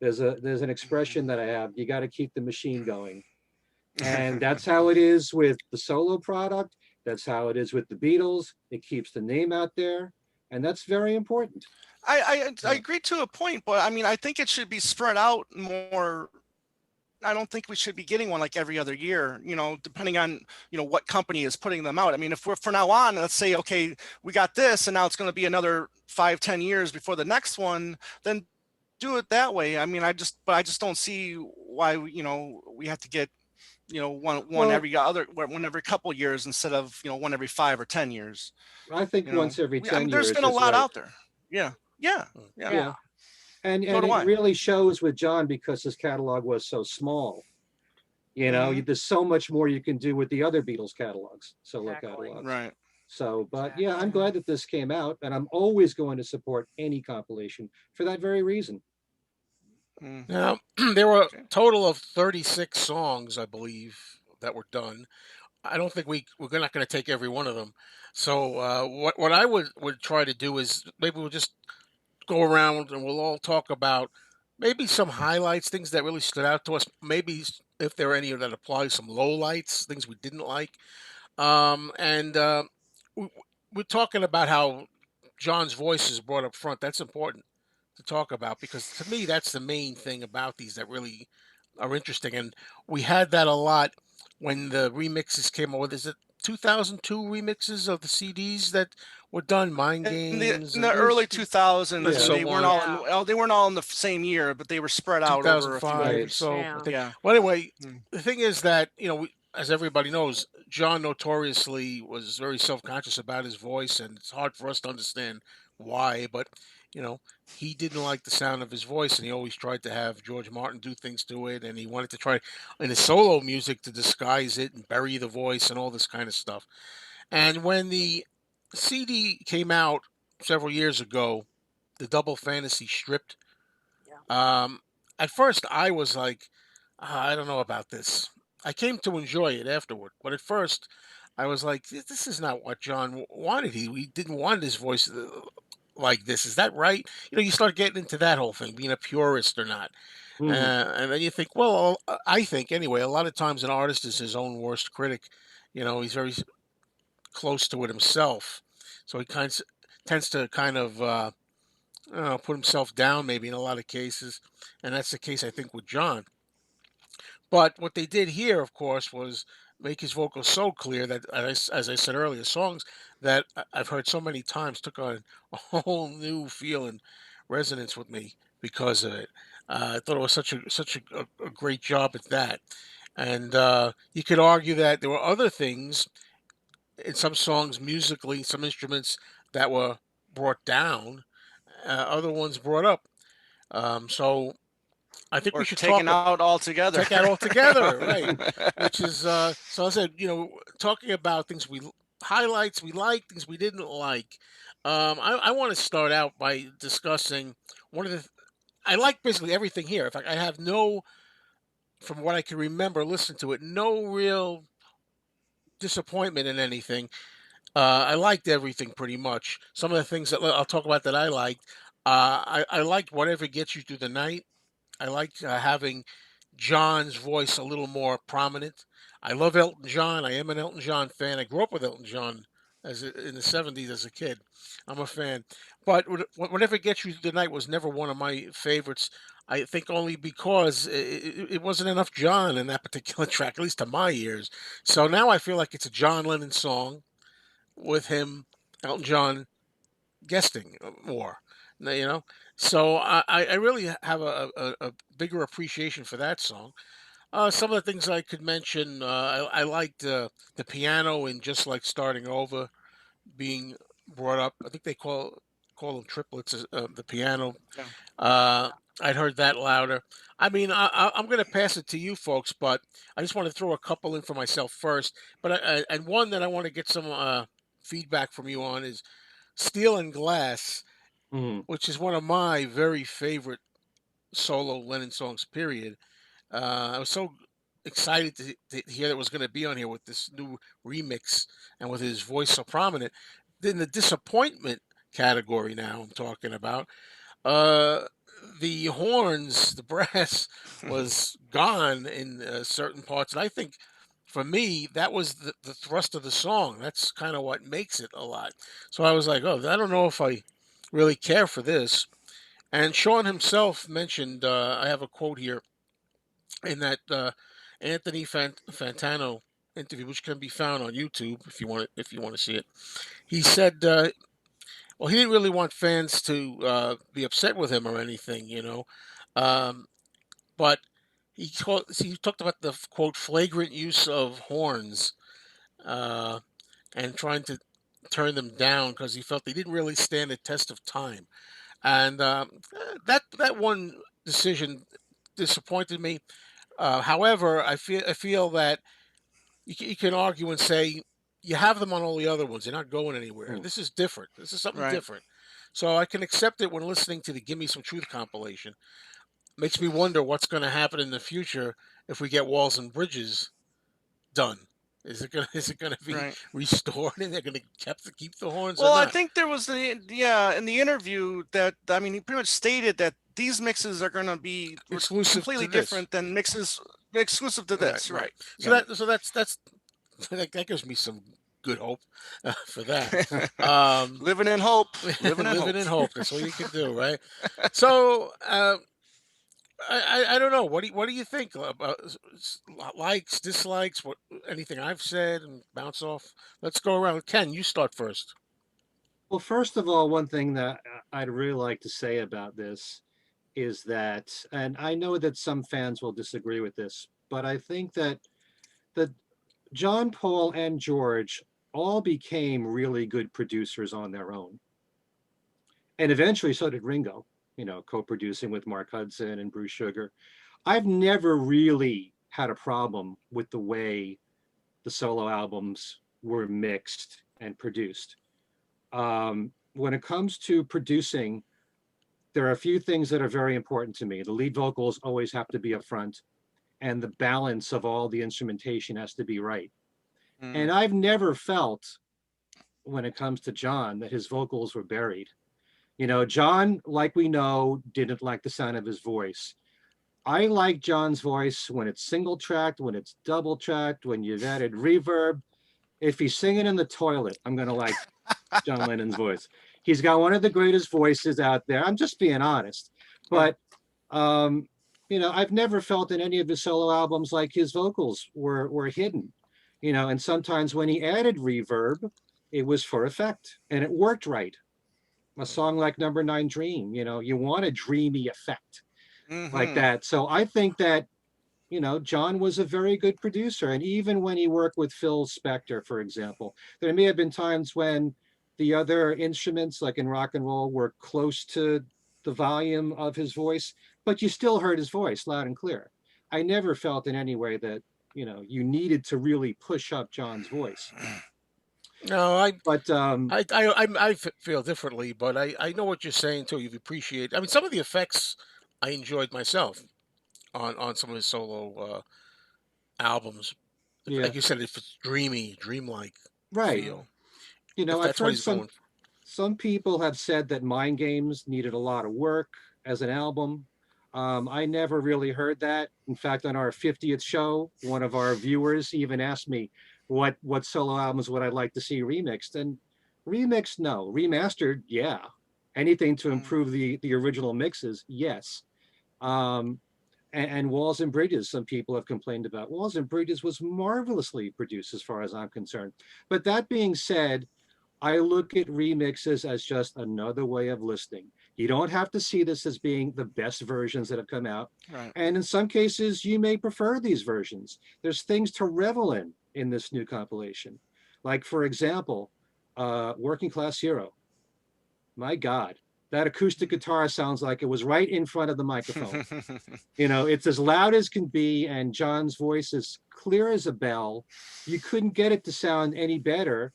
There's an expression that I have, you got to keep the machine going. And that's how it is with the solo product. That's how it is with the Beatles. It keeps the name out there. And that's very important. I agree to a point, but I mean, I think it should be spread out more. I don't think we should be getting one like every other year, depending on, what company is putting them out. I mean, if we're from now on, let's say, okay, we got this and now it's going to be another 5-10 years before the next one, then do it that way. I mean, I just don't see why, we have to get, one every couple years instead of, one every 5 or 10 years. I think once every 10 years. There's been a lot out there. Yeah. And it really shows with John because his catalog was so small. There's so much more you can do with the other Beatles catalogs, solo catalogs. Right. So, but yeah, I'm glad that this came out, and I'm always going to support any compilation for that very reason. Now, there were a total of 36 songs, I believe, that were done. I don't think we're not going to take every one of them. So what I would try to do is maybe we'll just go around and we'll all talk about maybe some highlights, things that really stood out to us. Maybe if there are any that apply, some lowlights, things we didn't like. We're talking about how John's voice is brought up front. That's important to talk about because to me, that's the main thing about these that really are interesting. And we had that a lot when the remixes came out. Is it 2002 remixes of the CDs that were done? Mind Games in the early 2000s. and so they weren't all in the same year, but they were spread out over a few 2005. years. So I think, well, anyway, the thing is that as everybody knows, John notoriously was very self-conscious about his voice, and it's hard for us to understand why. But you know, he didn't like the sound of his voice, and he always tried to have George Martin do things to it, and he wanted to try in his solo music to disguise it and bury the voice and all this kind of stuff. And when the CD came out several years ago, the Double Fantasy stripped, Yeah. at first I was like, I don't know about this. I came to enjoy it afterward, but at first I was like, this is not what John wanted. He didn't want his voice like this. Is that right? You know, you start getting into that whole thing, being a purist or not. Mhm. And then you think, well, I think anyway, a lot of times an artist is his own worst critic. You know, he's very close to it himself. So he tends to kind of put himself down, maybe in a lot of cases. And that's the case, I think, with John. But what they did here, of course, was make his vocals so clear that, as I said earlier, songs that I've heard so many times took on a whole new feel and resonance with me because of it. I thought it was such a great job at that. And you could argue that there were other things in some songs musically, some instruments that were brought down, other ones brought up. So I think we Or should taken out altogether. take out altogether, right? Which is so I said, talking about things highlights we like, things we didn't like. I want to start out by discussing one of the. I like basically everything here. In fact, I have no, from what I can remember, listen to it, no real disappointment in anything. I liked everything pretty much. Some of the things that I'll talk about that I liked. I liked Whatever Gets You Through the Night. I like having John's voice a little more prominent. I love Elton John. I am an Elton John fan. I grew up with Elton John in the '70s as a kid. I'm a fan. But Whatever Gets You Through the Night was never one of my favorites. I think only because it wasn't enough John in that particular track, at least to my ears. So now I feel like it's a John Lennon song with him, Elton John, guesting more. You know, so I really have a bigger appreciation for that song. Some of the things I could mention, I liked the piano in Just Like Starting Over being brought up. I think they call them triplets, the piano. Yeah. Uh, I'd heard that louder. I mean, I'm going to pass it to you folks, but I just want to throw a couple in for myself first. And one that I want to get some feedback from you on is Steel and Glass, Mhm. which is one of my very favorite solo Lennon songs. Period. I was so excited to hear that it was going to be on here with this new remix and with his voice so prominent. Then the disappointment category. Now I'm talking about uh, the horns, the brass was gone in certain parts, and I think. For me, that was the thrust of the song. That's kind of what makes it a lot. So I was like, oh, I don't know if I really care for this. And Sean himself mentioned, I have a quote here in that Anthony Fantano interview, which can be found on YouTube if you want to see it. He said, well, he didn't really want fans to be upset with him or anything, um, but he talked about the quote flagrant use of horns uh, and trying to turn them down because he felt they didn't really stand the test of time. And that one decision disappointed me. However, I feel that you can argue and say you have them on all the other ones. They're not going anywhere. Mhm. This is different. This is something Right. different. So I can accept it when listening to the "Gimme Some Truth" compilation. Makes me wonder what's going to happen in the future if we get Walls and Bridges done. Is it gonna be Right. restored and they're gonna keep the horns or Well, I not? think there was in the interview that I mean he pretty much stated that these mixes are going to be Exclusive to completely this. different than mixes exclusive to Right, this, right. right? So Yeah. that's that gives me some good hope for that. Um, Living in hope, living in living hope. in hope. That's all you can do, right? So I don't know. What do you think about likes, dislikes? Anything I've said and bounce off? Let's go around. Ken, you start first. Well, first of all, one thing that I'd really like to say about this is that, and I know that some fans will disagree with this, but I think that John, Paul, and George all became really good producers on their own. And eventually so did Ringo, co-producing with Mark Hudson and Bruce Sugar. I've never really had a problem with the way the solo albums were mixed and produced. When it comes to producing, there are a few things that are very important to me. The lead vocals always have to be up front, and the balance of all the instrumentation has to be right. And I've never felt, when it comes to John, that his vocals were buried. John, like we know, didn't like the sound of his voice. I like John's voice when it's single tracked, when it's double tracked, when you've added reverb. If he's singing in the toilet, I'm going to like John Lennon's voice. He's got one of the greatest voices out there. I'm just being honest. But, I've never felt in any of his solo albums like his vocals were hidden, and sometimes when he added reverb, it was for effect and it worked right. A song like Number 9 Dream, you want a dreamy effect like that. So I think that, John was a very good producer. And even when he worked with Phil Spector, for example, there may have been times when the other instruments, like in rock and roll, were close to the volume of his voice, but you still heard his voice loud and clear. I never felt in any way that, you needed to really push up John's voice. No, But feel differently, but I know what you're saying too. You've appreciated. I mean, some of the effects I enjoyed myself on some of his solo albums. yeah, Like you said, if it's dreamy, dreamlike right. feel, if I've that's what heard he's going. some people have said that Mind Games needed a lot of work as an album. I never really heard that. In fact, on our 50th show, one of our viewers even asked me what solo albums would I like to see remixed. And remixed, no. Remastered, yeah. Anything to improve the original mixes, yes. And Walls and Bridges, some people have complained about. Walls and Bridges was marvelously produced as far as I'm concerned. But that being said, I look at remixes as just another way of listening. You don't have to see this as being the best versions that have come out. Right. And in some cases, you may prefer these versions. There's things to revel in this new compilation. Like, for example, Working Class Hero. My God, that acoustic guitar sounds like it was right in front of the microphone. It's as loud as can be, and John's voice is clear as a bell. You couldn't get it to sound any better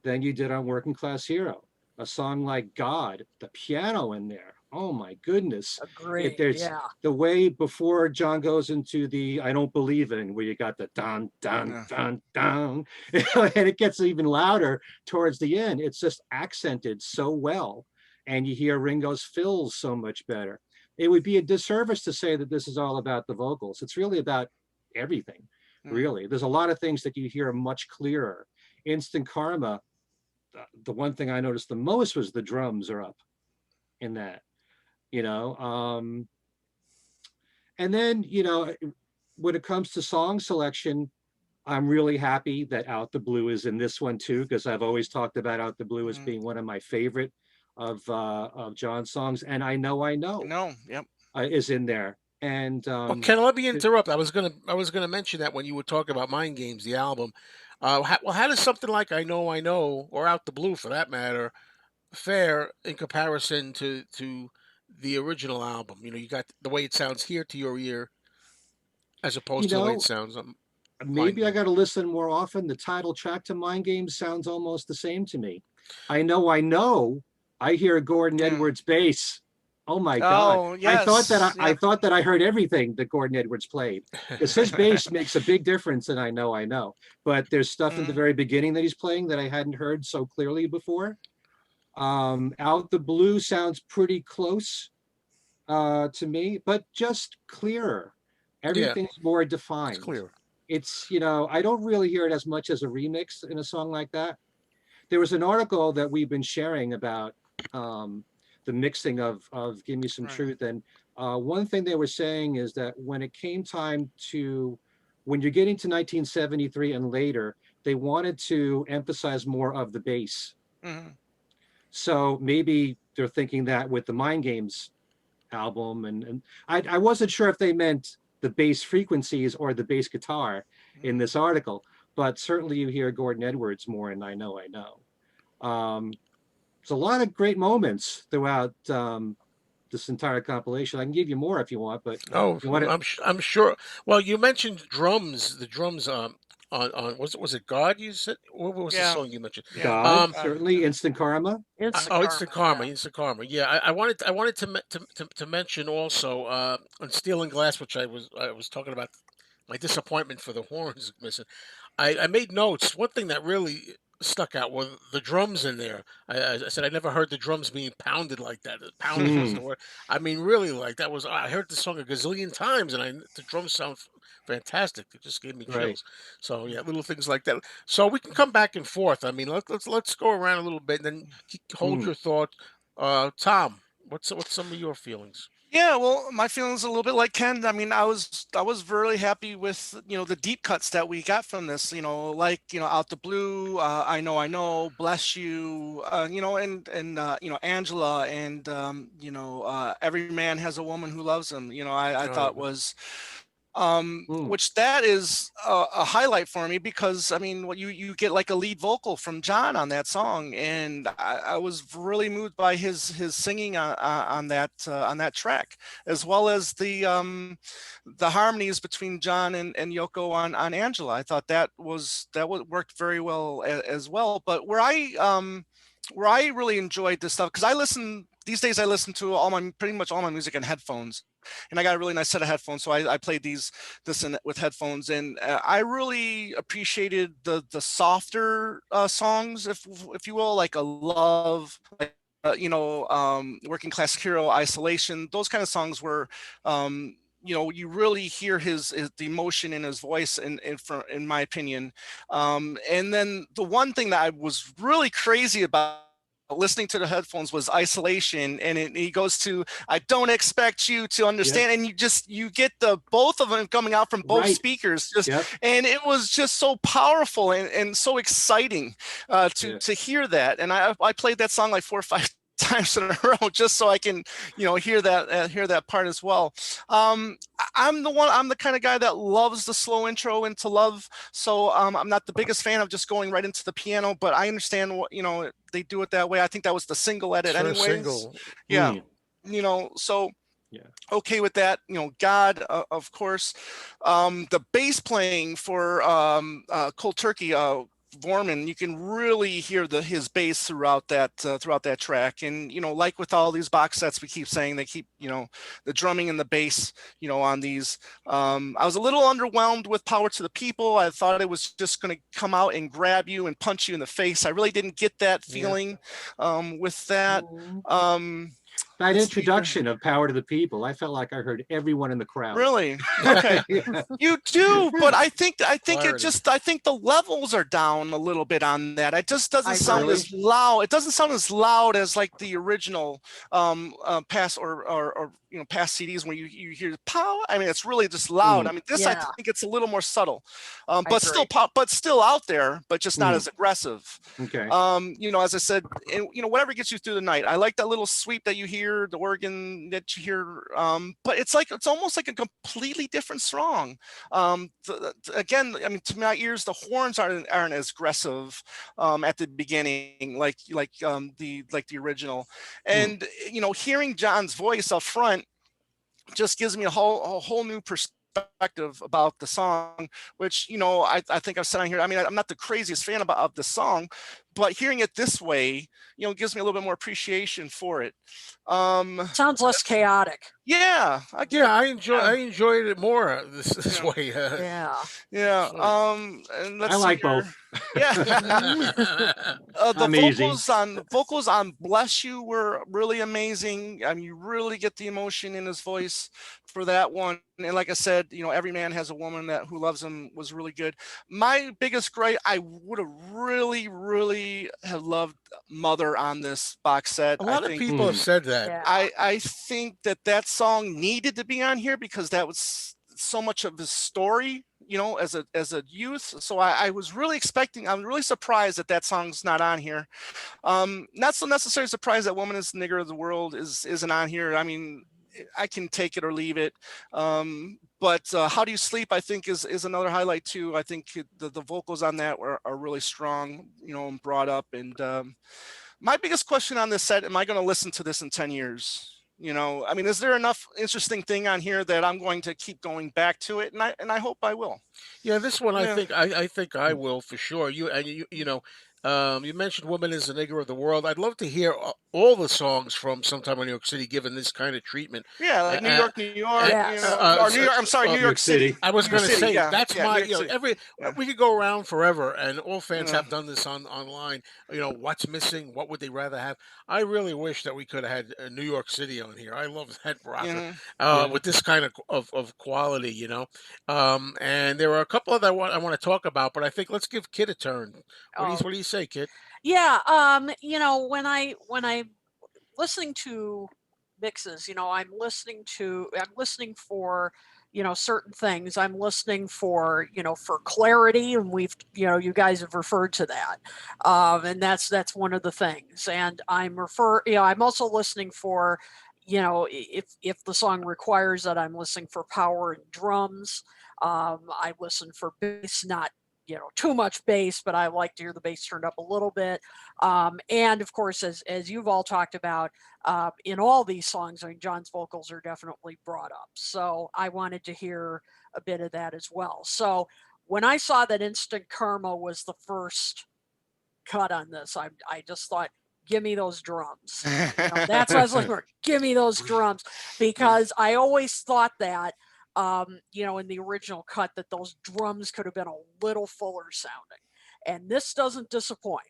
than you did on Working Class Hero. A song like God, the piano in there. Oh my goodness. Agreed. There's Yeah. the way before John goes into the I don't believe in, where you got the dun, dun, dun, dun, and it gets even louder towards the end. It's just accented so well. And you hear Ringo's fills so much better. It would be a disservice to say that this is all about the vocals. It's really about everything, really. There's a lot of things that you hear much clearer. Instant Karma, the one thing I noticed the most was the drums are up in that, and then, when it comes to song selection, I'm really happy that Out the Blue is in this one too, because I've always talked about Out the Blue as being one of my favorite of John's songs. And I know, No, yep. Is in there. And Well, Ken, let me interrupt. I was gonna mention that when you were talking about Mind Games, the album. How does something like I Know, or Out the Blue for that matter, fare in comparison to the original album? You got the way it sounds here to your ear, as you opposed to the way it know, sounds on Mind maybe I got Games. to listen more often. The title track to Mind Games sounds almost the same to me. I know. I hear Gordon Yeah. Edwards bass. Oh my God! Oh, I thought that yes. I Yeah. thought that I heard everything that Gordon Edwards played, because his bass makes a big difference. And I know. But there's stuff in the very beginning that he's playing that I hadn't heard so clearly before. Out the Blue sounds pretty close to me, but just clearer. Yeah, Everything's more it's defined. clear. It's, I don't really hear it as much as a remix in a song like that. There was an article that we've been sharing about the mixing of Give Me Some Right. Truth. And one thing they were saying is that when it came time when you're getting to 1973 and later, they wanted to emphasize more of the bass. So maybe they're thinking that with the Mind Games album, and I wasn't sure if they meant the bass frequencies or the bass guitar in this article, but certainly you hear Gordon Edwards more in I Know. There's a lot of great moments throughout this entire compilation. I can give you more if you want, but Oh, you want to I'm sure. Well, you mentioned drums. The drums on was it God? You said what was the Yeah, song you mentioned? yeah. God, Um, certainly, Instant Karma. Instant oh, karma. Instant Karma, Instant Karma. Yeah, I wanted to mention also on Steel and Glass, which I was talking about my disappointment for the horns missing. I made notes. One thing that really stuck out were the drums in there. I said I never heard the drums being pounded like that. Pounded was the word. I mean, really, like that was. I heard the song a gazillion times, and the drums sound fantastic. It just gave me Right. chills. So yeah, little things like that. So we can come back and forth. I mean, let's go around a little bit, and then hold Mm. your thought. Tom, what's some of your feelings? Yeah, well, my feelings a little bit like Ken. I mean, I was really happy with the deep cuts that we got from this. Like Out the Blue, I know, Bless You, Angela, and Every Man Has a Woman Who Loves Him. I thought Oh, was Mm. which that is a highlight for me because I mean, what you get like a lead vocal from John on that song, and I was really moved by his singing on that track, as well as the harmonies between John and Yoko on Angela. I thought that worked very well as well. But where I really enjoyed this stuff because I listen these days I listen to pretty much all my music in headphones, and I got a really nice set of headphones. So I played with headphones, and I really appreciated the softer songs, if you will, like a love, like Working Class Hero, Isolation. Those kind of songs were. You really hear the emotion in his voice, in my opinion. And then the one thing that I was really crazy about listening to the headphones was Isolation, and he goes to I don't expect you to Yep. understand, and you get the both of them coming out from both Right. speakers, just Yep. and it was just so powerful and so exciting to Yeah. to hear that. And I played that song like 4 or 5 times in a row just so I can hear that part as well. I'm the kind of guy that loves the slow intro into Love, so I'm not the biggest fan of just going right into the piano, but I understand what they do it that way. I think that was the single edit it's for a anyways. single. Yeah, Mm. so Yeah. okay with that. God, of course. The bass playing for Cold Turkey, Vorman, you can really hear his bass throughout that track. And like with all these box sets, we keep saying they keep the drumming and the bass on these. I was a little underwhelmed with Power to the People. I thought it was just going to come out and grab you and punch you in the face. I really didn't get that Yeah. feeling with that. Mm. Um, That let's see here. introduction of Power to the People, I felt like I heard everyone in the crowd. Really? Okay. Yeah. You do, but I think Clarity. I think the levels are down a little bit on that. It just doesn't I sound agree. as loud. It doesn't sound as loud as like the original past or past CDs when you hear pow. I mean, it's really just loud. Mm. I mean, this I Yeah, think it's a little more subtle, I but still agree. pop, but still out there, but just not Mm. as aggressive. Okay. As I said, and whatever gets you through the night. I like that little sweep that you hear, the organ that you hear, but it's almost like a completely different song. Again, I mean, to my ears, the horns aren't as aggressive at the beginning, like the original, Mm. and hearing John's voice up front just gives me a whole new perspective about the song, which I think I've said on here. I mean, I'm not the craziest fan of the song, but hearing it this way gives me a little bit more appreciation for it. Sounds less chaotic. Yeah, Yeah, yeah, I enjoyed it more this yeah. way. Yeah. Yeah. Right. And I let's see like both. here. Yeah. Mhm. The I'm easy. vocals on Bless You were really amazing. I mean, you really get the emotion in his voice for that one. And like I said, Every Man Has a Woman who loves him was really good. My biggest gripe, I would have really, really have loved Mother on this box set. A I lot of think people have Mm. said that. Yeah. I think that song needed to be on here because that was so much of his story, as a youth. So I was really expecting. I'm really surprised that song's not on here. Not so necessarily surprised that "Woman Is the Nigger of the World" isn't on here. I mean, I can take it or leave it. But "How Do You Sleep" I think is another highlight too. I think the vocals on that are really strong, and brought up, and My biggest question on this set: am I going to listen to this in 10 years? You know, I mean, is there enough interesting thing on here that I'm going to keep going back to it? And I hope I will. Yeah, this one Yeah. I think I will for sure. You know, you mentioned "Woman Is the Nigger of the World." I'd love to hear all the songs from "Sometime in New York City," given this kind of treatment. Yeah, Uh, like New uh, York, New York, you Yes. know, or New York. I'm sorry, New New York York City. City. I was New York going to City. say Yeah, that's yeah, New my York City. Yeah. we could go around forever, and all fans Yeah. have done this online. You know, what's missing? What would they rather have? I really wish that we could have had New York City on here. I love that rocker Mhm. Yeah. with this kind of quality. You know, and there are a couple of that I want to talk about, but I think let's give Kid a turn. Oh, What do you say, Kid? yeah. You know, when I listening to mixes, you know, I'm listening for, you know, certain things. I'm listening for, you know, for clarity, and we've, you know, you guys have referred to that, and that's one of the things. And you know, I'm also listening for, you know, if the song requires that, I'm listening for power and drums. I listen for bass, not, you know, too much bass, but I like to hear the bass turned up a little bit. And of course, as you've all talked about, in all these songs, I mean, John's vocals are definitely brought up. So I wanted to hear a bit of that as well. So when I saw that Instant Karma was the first cut on this, I just thought, give me those drums. You know, that's what I was looking for. Give me those drums, because I always thought that, you know, in the original cut, that those drums could have been a little fuller sounding, and this doesn't disappoint.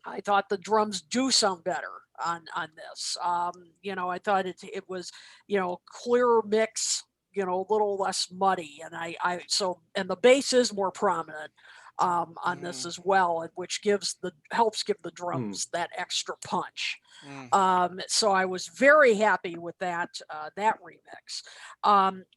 I thought the drums do sound better on this. You know, I thought it was, you know, clearer mix, you know, a little less muddy, and and the bass is more prominent on this Mhm. as well, which helps give the Hmm. drums that extra punch. Mm. So I was very happy with that remix.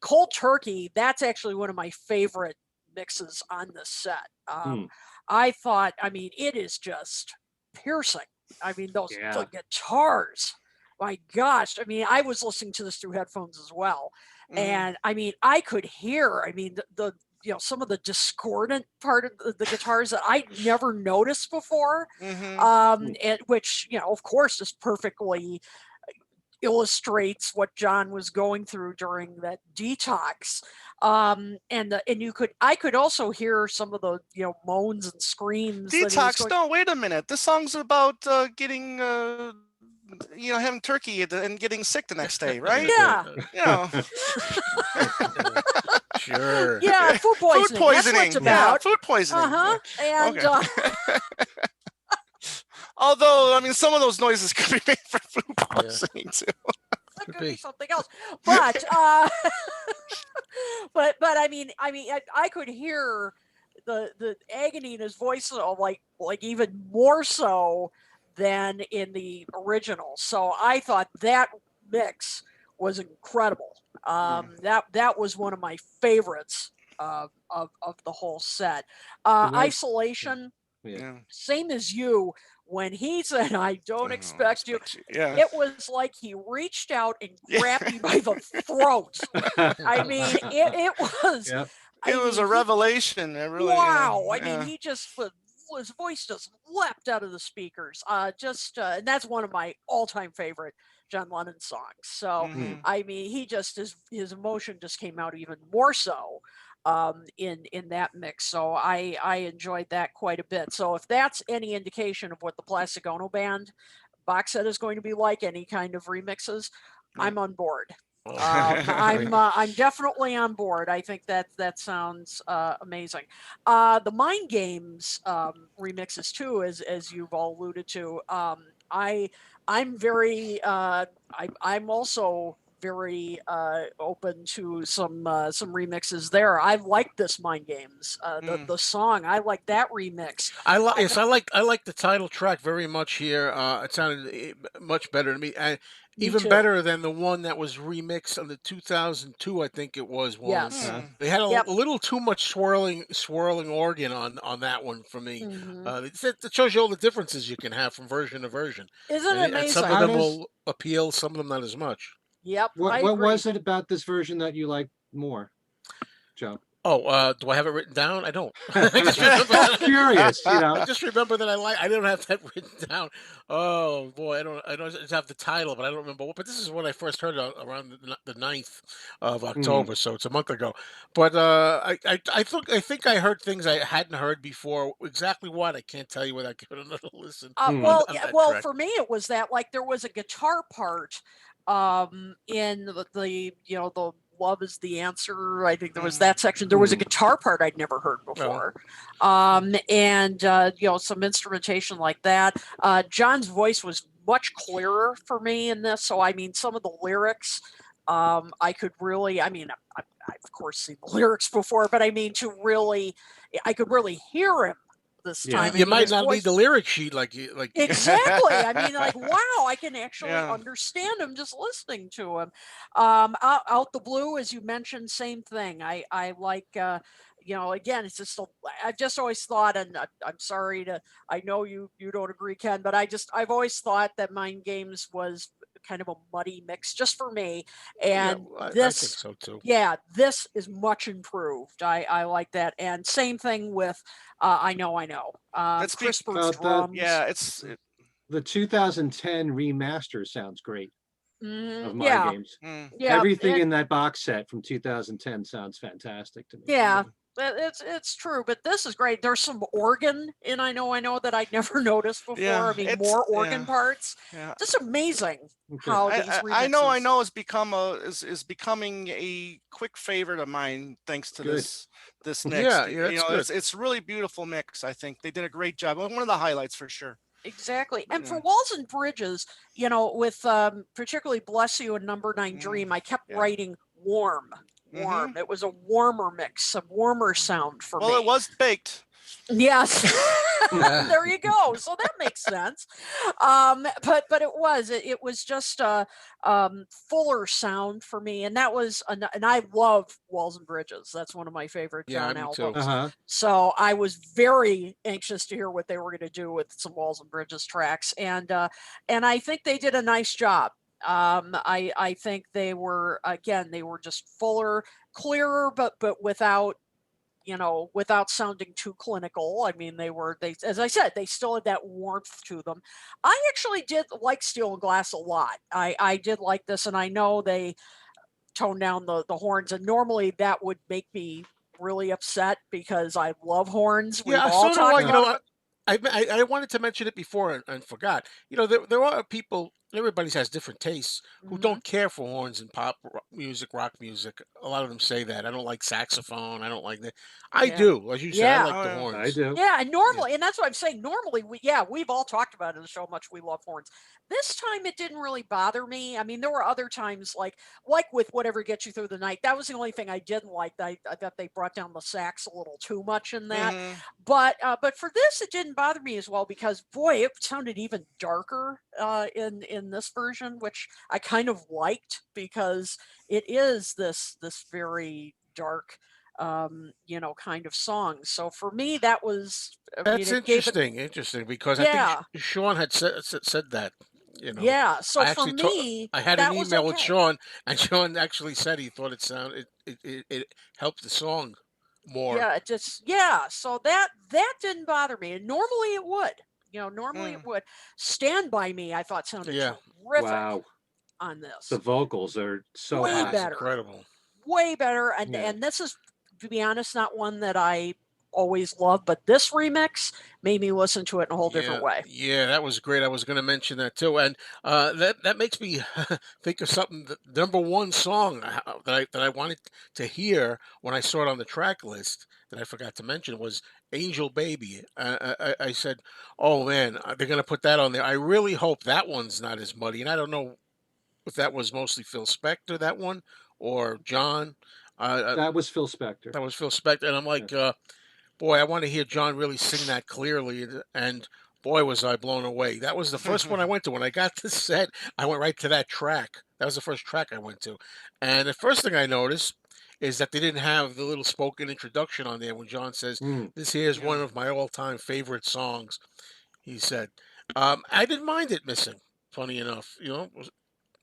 Cold Turkey, that's actually one of my favorite mixes on this set. Hmm. I thought, I mean, it is just piercing. I mean, the Yeah. guitars. My gosh. I mean, I was listening to this through headphones as well. Mhm. And I mean, I could hear, I mean, the you know, some of the discordant part of the guitars that I never noticed before. Mhm. Hmm. And which, you know, of course, is perfectly illustrates what John was going through during that detox. And I could also hear some of the, you know, moans and screams that he was Detox. going. No, wait a minute. This song's about getting, you know, having turkey and getting sick the next day, right? Yeah, You know, Sure. yeah, food food poisoning. That's what it's poisoning. Yeah, about. food Uh poisoning. huh. Yeah. And Okay. Although, I mean, some of those noises could be made for food Yeah. poisoning too. that Could could be be. something else. But but I could hear the agony in his voice, like even more so than in the original. So I thought that mix was incredible. Mm. That was one of my favorites of the whole set. The way. Isolation, Yeah. Yeah. same as you. When he said, "I don't Oh, this expect you," makes you, yeah. it was like he reached out and Yeah. grabbed me by the throat. I mean, it was. Yep. It I was mean, a he revelation. It really, yeah, wow. I mean, yeah. he just his voice just leapt out of the speakers. And that's one of my all-time favorite John Lennon songs. So, Hmm. Hmm. I mean, his emotion just came out even more so in that mix. So I enjoyed that quite a bit. So if that's any indication of what the Plastic Ono Band box set is going to be like, any kind of remixes, Yeah. I'm on board. Oh, Great. I'm definitely on board. I think that sounds amazing. The Mind Games remixes too, as you've all alluded to. I'm very I'm also very open to some remixes there. I like this Mind Games. Mm. The song, I like that remix. I like I yes, I like the title track very much here. It sounded much better to me, and Me even too. better than the one that was remixed on the 2002. I think it was one. Yes. Uh, Hmm. They had Yep. a little too much swirling organ on that one for me. Hmm. It shows you all the differences you can have from version to version, Isn't it and some amazing? of how them does will appeal, some of them not as much. Yep, I what agree. was it about this version that you like more, Joe? Oh, do I have it written down? I don't. I just remember Just that. curious, I just remember that I don't have that written down. Oh boy, I don't just have the title, but I don't remember what. But this is when I first heard it around the 9th of Hmm. October, so it's a month ago. But I think I heard things I hadn't heard before. Exactly what I can't tell you without giving another listen Hmm. on Yeah, that well, track. for me, it was that like there was a guitar part in the love is the answer. I think there was that section. There was a Hmm. guitar part I'd never heard No, before, and some instrumentation like that. John's voice was much clearer for me in this. So I mean, some of the lyrics, I could really. I mean, I've of course seen the lyrics before, but I mean, I could really hear him this Yeah. time. I you mean, might his not need voice. the lyric sheet like you like. Exactly. I mean, like, wow, I can actually Yeah. understand him just listening to him. Out the blue, as you mentioned, same thing. I like, again, it's just, I've just always thought, and I'm sorry I know you don't agree, Ken, but I've always thought that Mind Games was kind of a muddy mix just for me. Yeah, And I think so too. yeah, this is much improved. I like that. And same thing with I know. Let's be. CRISPR's The drums. Yeah, it's. the 2010 remaster sounds great of Mind Yeah, Games. Mm. yeah, Everything in that box set from 2010 sounds fantastic to me. yeah. It's true, but this is great. There's some organ in I know that I'd never noticed Yeah, before. I mean, it's more organ yeah, parts. yeah. Just amazing Okay. how these I remixes. know it's become is becoming a quick favorite of mine thanks to Good. this mix. Yeah, yeah, that's good. It's really beautiful mix. I think they did a great job. One of the highlights for sure. Exactly. And for Yeah. Walls and Bridges, with particularly Bless You and Number Nine Mm, Dream, I kept yeah. writing warm, Mm-hmm. warm. It was a warmer mix, a warmer sound for Well, it me. was baked. Yes. There you go. So that makes sense. But it was just a fuller sound for me, and and I love Walls and Bridges. That's one of my favorite Yeah, John me too. albums. Uh-huh. So I was very anxious to hear what they were going to do with some Walls and Bridges tracks, and I think they did a nice job. I think they were just fuller, clearer, but without sounding too clinical. I mean, as I said, they still had that warmth to them. I actually did like Steel and Glass a lot. I did like this, and I know they toned down the horns, and normally that would make me really upset because I love horns. We've Yeah, all so do talked I. Yeah. about them. I wanted to mention it before and forgot. There are people. Everybody has different tastes who Hmm. don't care for horns in music, rock music. A lot of them say that I don't like saxophone. I don't like that. I Yeah. do, as you said. I Yeah. like Oh the yeah. I horns. do. Yeah, and Yeah, normally, and that's what I'm saying. Normally, we've all talked about in the show how much we love horns. This time, it didn't really bother me. I mean, there were other times, like with Whatever Gets You Through the Night. That was the only thing I didn't like. I thought they brought down the sax a little too much in that. Mm-hmm. But for this, it didn't bother me as well because boy, it sounded even darker in this version, which I kind of liked because it is this very dark kind of song. So for me, that was, I mean, that's it gave it, interesting because I think yeah, Sean had said that. You know, yeah. So I for actually told. me, I had an that was email with okay. Sean, and Sean actually said he thought it helped the song more. Yeah, it just, yeah. So that didn't bother me. And normally it would, normally it Mm. would. Stand By Me, I thought sounded Yeah, terrific Wow. on The this. vocals are so Way that high. is better. incredible. Way better. And Yeah. and this is, to be honest, not one that I always love, but this remix made me listen to it in a whole different Yeah, way. yeah, that was great. I was going to mention that too, and that makes me think of something. The number one song that I wanted to hear when I saw it on the track list that I forgot to mention was "Angel Baby." I said, "Oh man, they're going to put that on there." I really hope that one's not as muddy, and I don't know if that was mostly Phil Spector, that one, or John. That was Phil Spector. That was Phil Spector, and I'm Yeah. like, boy, I want to hear John really sing that clearly, and boy, was I blown away. That was the first one I went to. When I got the set, I went right to that track. That was the first track I went to, and the first thing I noticed is that they didn't have the little spoken introduction on there when John says, Mm. "This here is Yeah. one of my all-time favorite songs." He said, "I didn't mind it missing." Funny enough,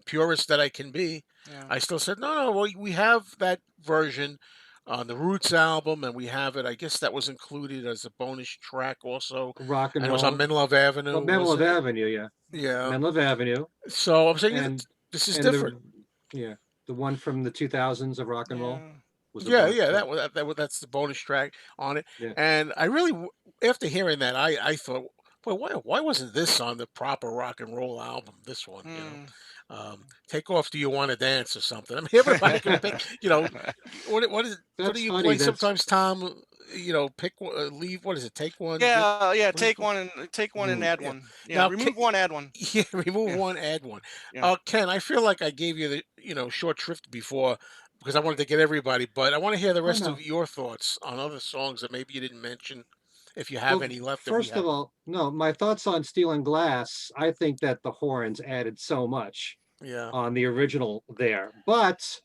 purist that I can be, Yeah. I still said, no, no, well, we have that version. on the Roots album, and we have it. I guess that was included as a bonus track also, Rock and and it was on roll. Menlove Well, Avenue, Menlo wasn't it? Avenue, yeah. Yeah. Menlo Avenue. So I'm saying And this is and different. the yeah, the one from the 2000s of rock and roll Yeah. was a Yeah, bonus yeah, track. that's the bonus track on it. Yeah. And I really, after hearing that, I thought, boy, why wasn't this on the proper rock and roll album? This one, Mm. Take Off, Do You Want to Dance or something? I mean, everybody can pick. What do That's you funny. play That's sometimes, Tom? Pick one, leave. What is it? Take one, give. Yeah, yeah. Leave Take one. one and take one and mm, add Yeah. one. Yeah, Now, remove one, add one. yeah, remove Yeah, one, add one. yeah. Ken, I feel like I gave you the short shrift before because I wanted to get everybody, but I want to hear the oh rest of no. your thoughts on other songs that maybe you didn't mention, if you have Well, any left that we first of haven't. all, no, my thoughts on Steel and Glass, I think that the horns added so much Yeah, on the original there. But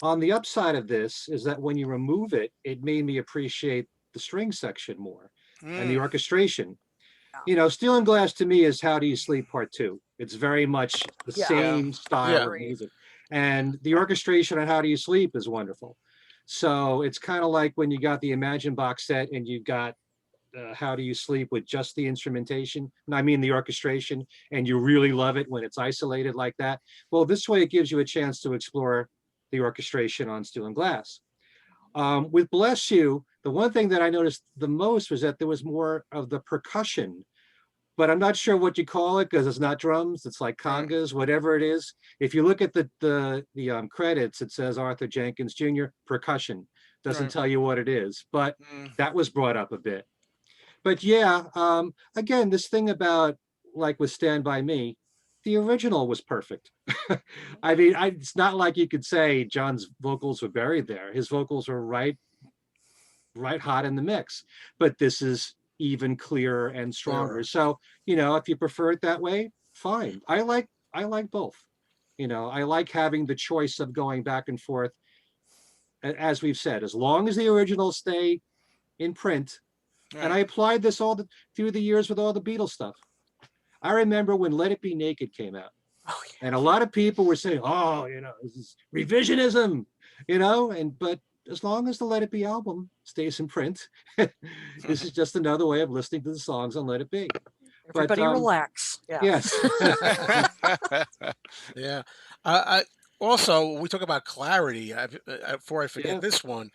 on the upside of this is that when you remove it, it made me appreciate the string section more and the Mm, orchestration. Yeah. Steel and Glass to me is How Do You Sleep Part Two. It's very much the Yeah. yeah. same I style yeah, of agree. music. And the orchestration on How Do You Sleep is wonderful. So it's kind of like when you got the Imagine box set and you've got How Do You Sleep with just the instrumentation, and I mean the orchestration, and you really love it when it's isolated like that. Well, this way it gives you a chance to explore the orchestration on Steel and Glass. With Bless You, the one thing that I noticed the most was that there was more of the percussion, but I'm not sure what you call it because it's not drums. It's like Right. congas, whatever it is. If you look at the credits, it says Arthur Jenkins Jr. percussion. Doesn't Right. tell you what it is, but Mm, that was brought up a bit. But yeah, again, this thing about like with Stand By Me, the original was perfect. I mean, it's not like you could say John's vocals were buried there. His vocals were right hot in the mix, but this is even clearer and stronger. clearer. So, if you prefer it that way, fine. I like both. I like having the choice of going back and forth. As we've said, as long as the originals stay in print, and right. I applied this through the years with all the Beatles stuff. I remember when Let It Be Naked came out, Oh, and a lot of people were saying, "Oh, this is revisionism," but as long as the Let It Be album stays in print, this is just another way of listening to the songs on Let It Be. But everybody relax. Yeah. yes, Yeah. I also we talk about clarity. Before I forget yeah, this one,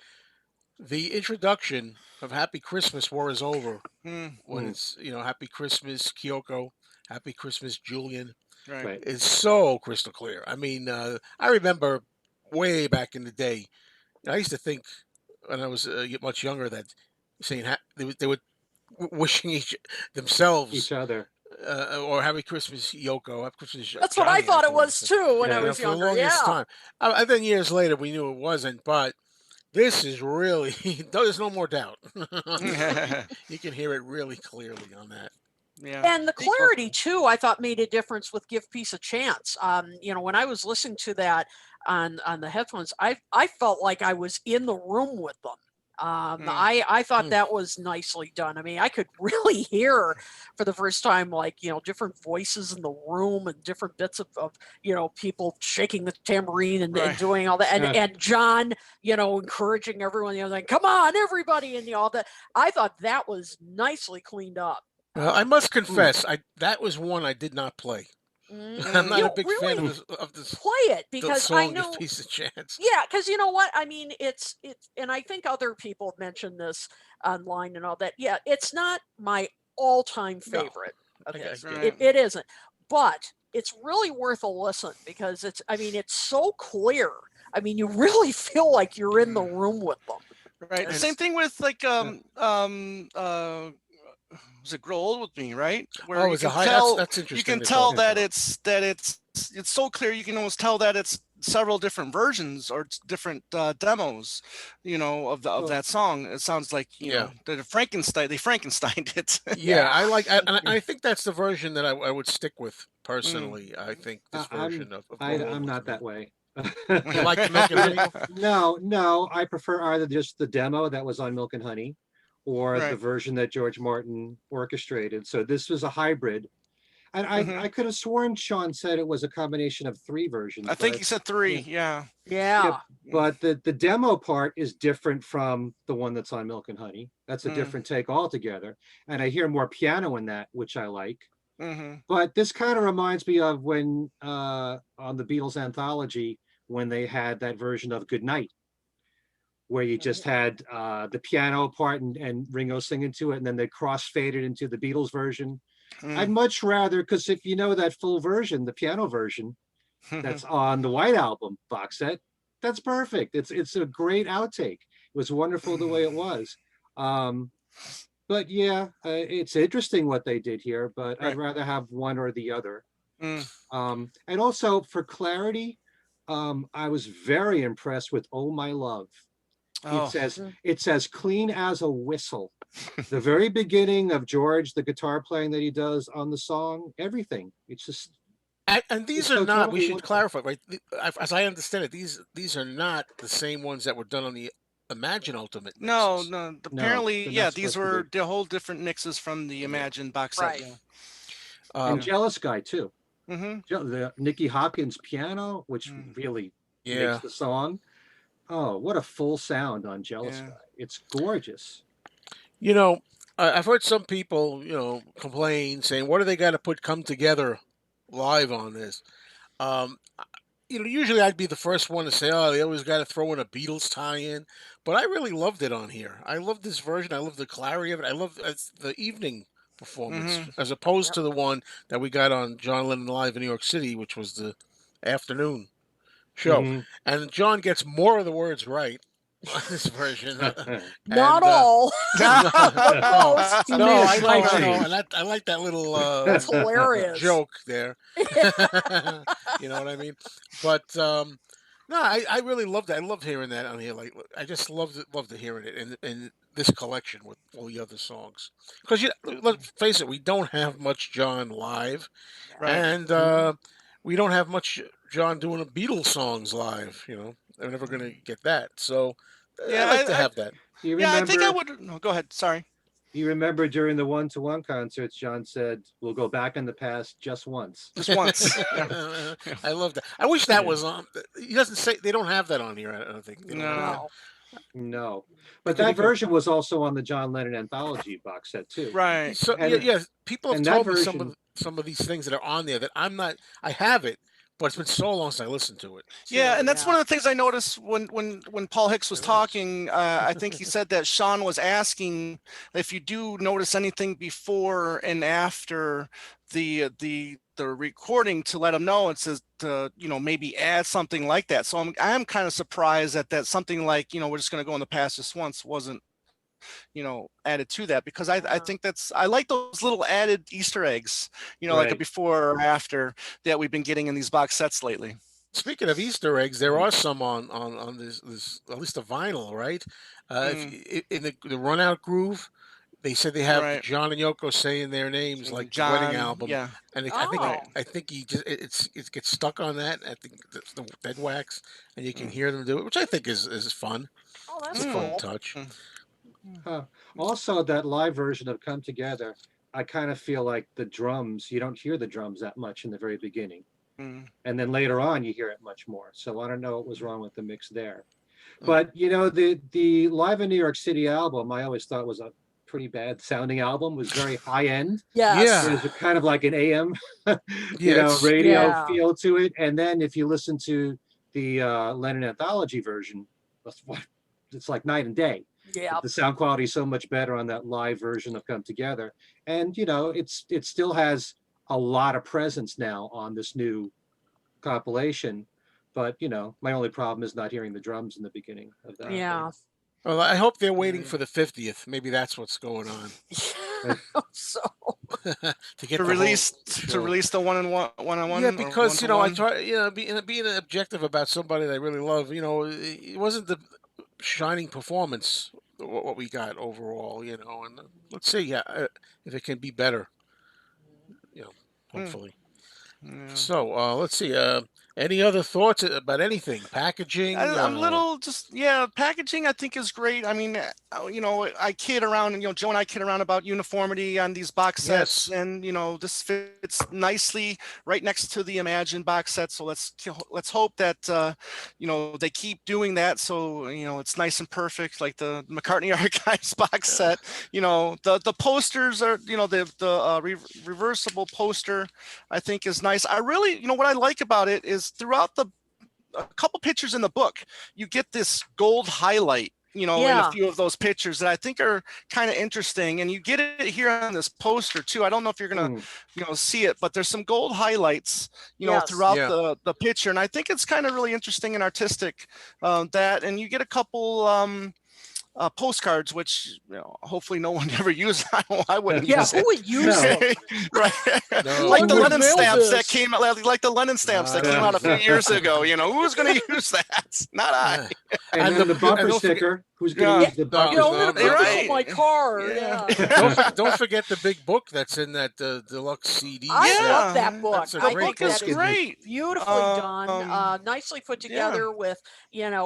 the introduction of Happy Christmas War is over Mm, when mm, it's Happy Christmas Kyoko, Happy Christmas Julian right. right. is so crystal clear. I mean, I remember way back in the day. I used to think when I was much younger that saying they would wishing each themselves Each other, or Happy Christmas Yoko, Happy Christmas That's what I Johnny. I thought it think they was said. too when I yeah. was For the younger. longest Yeah. time. And then years later, we knew it wasn't. But this is really there's no more doubt on that. You can hear it really clearly on that. Yeah. And the Well, clarity too, I thought made a difference with "Give Peace a Chance." When I was listening to that on the headphones, I felt like I was in the room with them. Mm, I thought Hmm. that was nicely done. I mean, I could really hear for the first time, like different voices in the room and different bits of people shaking the tambourine and right. doing all that, and uh, and John, encouraging everyone, like, come on, everybody, and all that. I thought that was nicely cleaned up. Well, I must mm, confess, I that was one I did not play. I'm not Mm, a big fan of mm, this Play it the because I song "Give know, Peace a Chance." yeah, because you know what I mean. It's, and I think other people have mentioned this online and all that. Yeah, it's not my all-time No, favorite of I his. get right. it. It isn't, but it's really worth a listen because it's. I mean, it's so clear. I mean, you really feel like you're in the Mm, room with them. right. and Same It's thing with like uh, was it Grow Old With Me, right? Where Oh, you it's a can high. That's tell that's you interesting can to tell talk yeah, that about. it's so clear you can almost tell that it's several different versions or different demos, of well, that song. It sounds like Yeah. that they Frankensteined it. Yeah, yeah. and I think that's the version that I would stick with Mm. personally. I think this I'm version of "Grow I, Old I'm with not Me." that way. You like the Milk and Honey? No, no, I prefer either just the demo that was on Milk and Honey or the Right. version that George Martin orchestrated. So this was a hybrid. And I could have sworn Sean said it was a combination of 3 versions. I think but he said 3. Yeah. Yeah. But the demo part is different from the one that's on Milk and Honey. That's a different take altogether. And I hear more piano in that, which I like. But this kind of reminds me of when on the Beatles anthology, when they had that version of Good Night, where you just had the piano part and Ringo singing to it, and then they cross-faded into the Beatles version. I'd much rather, because if you know that full version, the piano version, that's on the White Album box set, that's perfect. It's a great outtake. It was wonderful the way it was. But yeah, it's interesting what they did here, but I'd rather have one or the other. And also for clarity, I was very impressed with "Oh My Love." Oh, It says clean as a whistle. The very beginning of George, the guitar playing that he does on the song, everything. It's just And these it's are so not. We totally should wonderful. clarify, right? As I understand it, these are not the same ones that were done on the Imagine Ultimate no, mixes. no. No, Apparently, they're yeah, not these supposed to be. were the whole different mixes from the Yeah. Imagine box set. Right. Yeah. And Um, Jealous Guy too. Mm-hmm. The Nicky Hopkins piano, which really makes yeah. the song. Oh, what a full sound on Jealous Yeah. Guy. It's gorgeous. You know, I've heard some people, complain saying, "What do they got to put come together live on this?" Um, usually I'd be the first one to say, "Oh, they always got to throw in a Beatles tie-in," but I really loved it on here. I love this version. I love the clarity of it. I love the evening performance Mm-hmm. as opposed Yep. to the one that we got on John Lennon Live in New York City, which was the afternoon show. Hmm. And John gets more of the words right on this version, Not and all, no, but no, most. He no, made a I know, slight I know, change. and I like that little That's hilarious. joke there. You know what I mean? But no, I really loved it. I loved hearing that on here. Like I just loved hearing it in this collection with all the other songs. Because let's face it, we don't have much John live, Right. and we don't have much John doing a Beatles songs live. They're never going to get that. So I Yeah. like to have that. You Yeah. I think I remember would. No, go ahead. Sorry. you remember during the one-to-one concerts, John said, "We'll go back in the past just once." Just once. Yeah. I love that. I wish that Yeah. was on. He doesn't say they don't have that on here. I don't think they don't have that. No. No. No. They But could, that version was also on the John Lennon anthology box set too. Right. so yeah, And yeah. People have and that told me version, some of these things that are on there that I'm not. I have it, but it's been so long since I listened to it. Yeah, Too. and that's Yeah. one of the things I noticed when Paul Hicks was It is. talking. I think he said that Sean was asking if you do notice anything before and after the recording to let him know. It says to maybe add something like that. So I'm kind of surprised that something like we're just going to go in the past just once wasn't added to that, because I think I like those little added Easter eggs, like a right? before or after that we've been getting in these box sets lately. Speaking of Easter eggs, there are some on this at least a vinyl, right? If in the Run Out groove, they said they have Right. John and Yoko saying their names like the wedding John, album, yeah. and Oh. I think he just it gets stuck on that. I think that's the dead wax, and you can hear them do it, which I think is fun. Oh, It's that's a fun cool. touch. Huh. Also, that live version of "Come Together," I kind of feel like the drums. You don't hear the drums that much in the very beginning, Mm. and then later on you hear it much more. So I don't know what was wrong with the mix there. Mm. But the Live in New York City album, I always thought was a pretty bad sounding album. It was very high end. Yes. It was kind of like an AM, Yeah, radio Yeah. feel to it. And then if you listen to the Lennon anthology version, it's like night and day. Yeah. The sound quality is so much better on that live version of "Come Together," and it still has a lot of presence now on this new compilation. But my only problem is not hearing the drums in the beginning of that. Yeah. Well, I hope they're waiting Yeah. for the 50th. Maybe that's what's going on So to get To the release whole to show. release the one-on-one Yeah, or because I one-to-one. try, being objective about somebody that I really love. It wasn't the shining performance what we got overall. And let's see, if it can be better. Hmm. Hopefully. Yeah. So let's see. Any other thoughts about anything? Packaging? I'm little just yeah. Packaging I think is great. I mean, I kid around, and Joe and I kid around about uniformity on these box sets, Yes. and this fits nicely right next to the Imagine box set. So let's hope that they keep doing that. So it's nice and perfect, like the McCartney Archives box set. The posters are the reversible poster I think is nice. I really what I like about it is throughout a couple pictures in the book, you get this gold highlight, in a few of those pictures that I think are kind of interesting. And you get it here on this poster too. I don't know if you're gonna, see it, but there's some gold highlights, throughout Yeah. the picture. And I think it's kind of really interesting and artistic, and you get a couple postcards, which hopefully no one ever used. I wouldn't Yeah, use who it. would use them? Right. No. Like Who the would Lennon mail stamps that this? came out, like the Lennon stamps that came out a few years ago. Who's going to use that? Not I. And then the bumper sticker. Who's going to Yeah. use the No, bumper I'm gonna sticker? put this Right. on my car. Yeah. Yeah. Don't forget the big book that's in that deluxe CD I set. love that book. That's a The I great think book is that is great. beautifully done, Um, nicely put yeah. together with,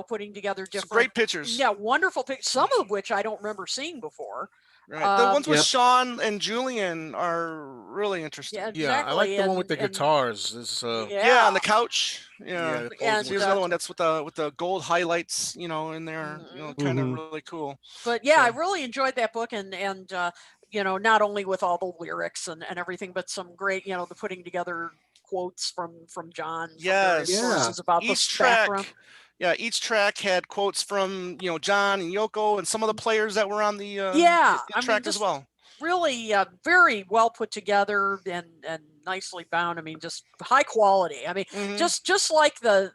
putting together Some different, great pictures. yeah, wonderful pictures, some of which I don't remember seeing before. Right. The ones with Yep. Sean and Julian are really interesting. Yeah, Yeah, I like exactly. the one with the And guitars. This, Yeah, on the couch. Yeah. the And, posing Here's with another the- one that's with the gold highlights, in there, kind of really cool. but yeah, I So- really enjoyed that book, and not only with all the lyrics and everything, but some great, the putting together quotes from John from various Yes. sources about Each the track. background. Yeah, each track had quotes from John and Yoko and some of the players that were on the track as just well. Really very well put together and nicely bound. I mean, just high quality. I mean, just like the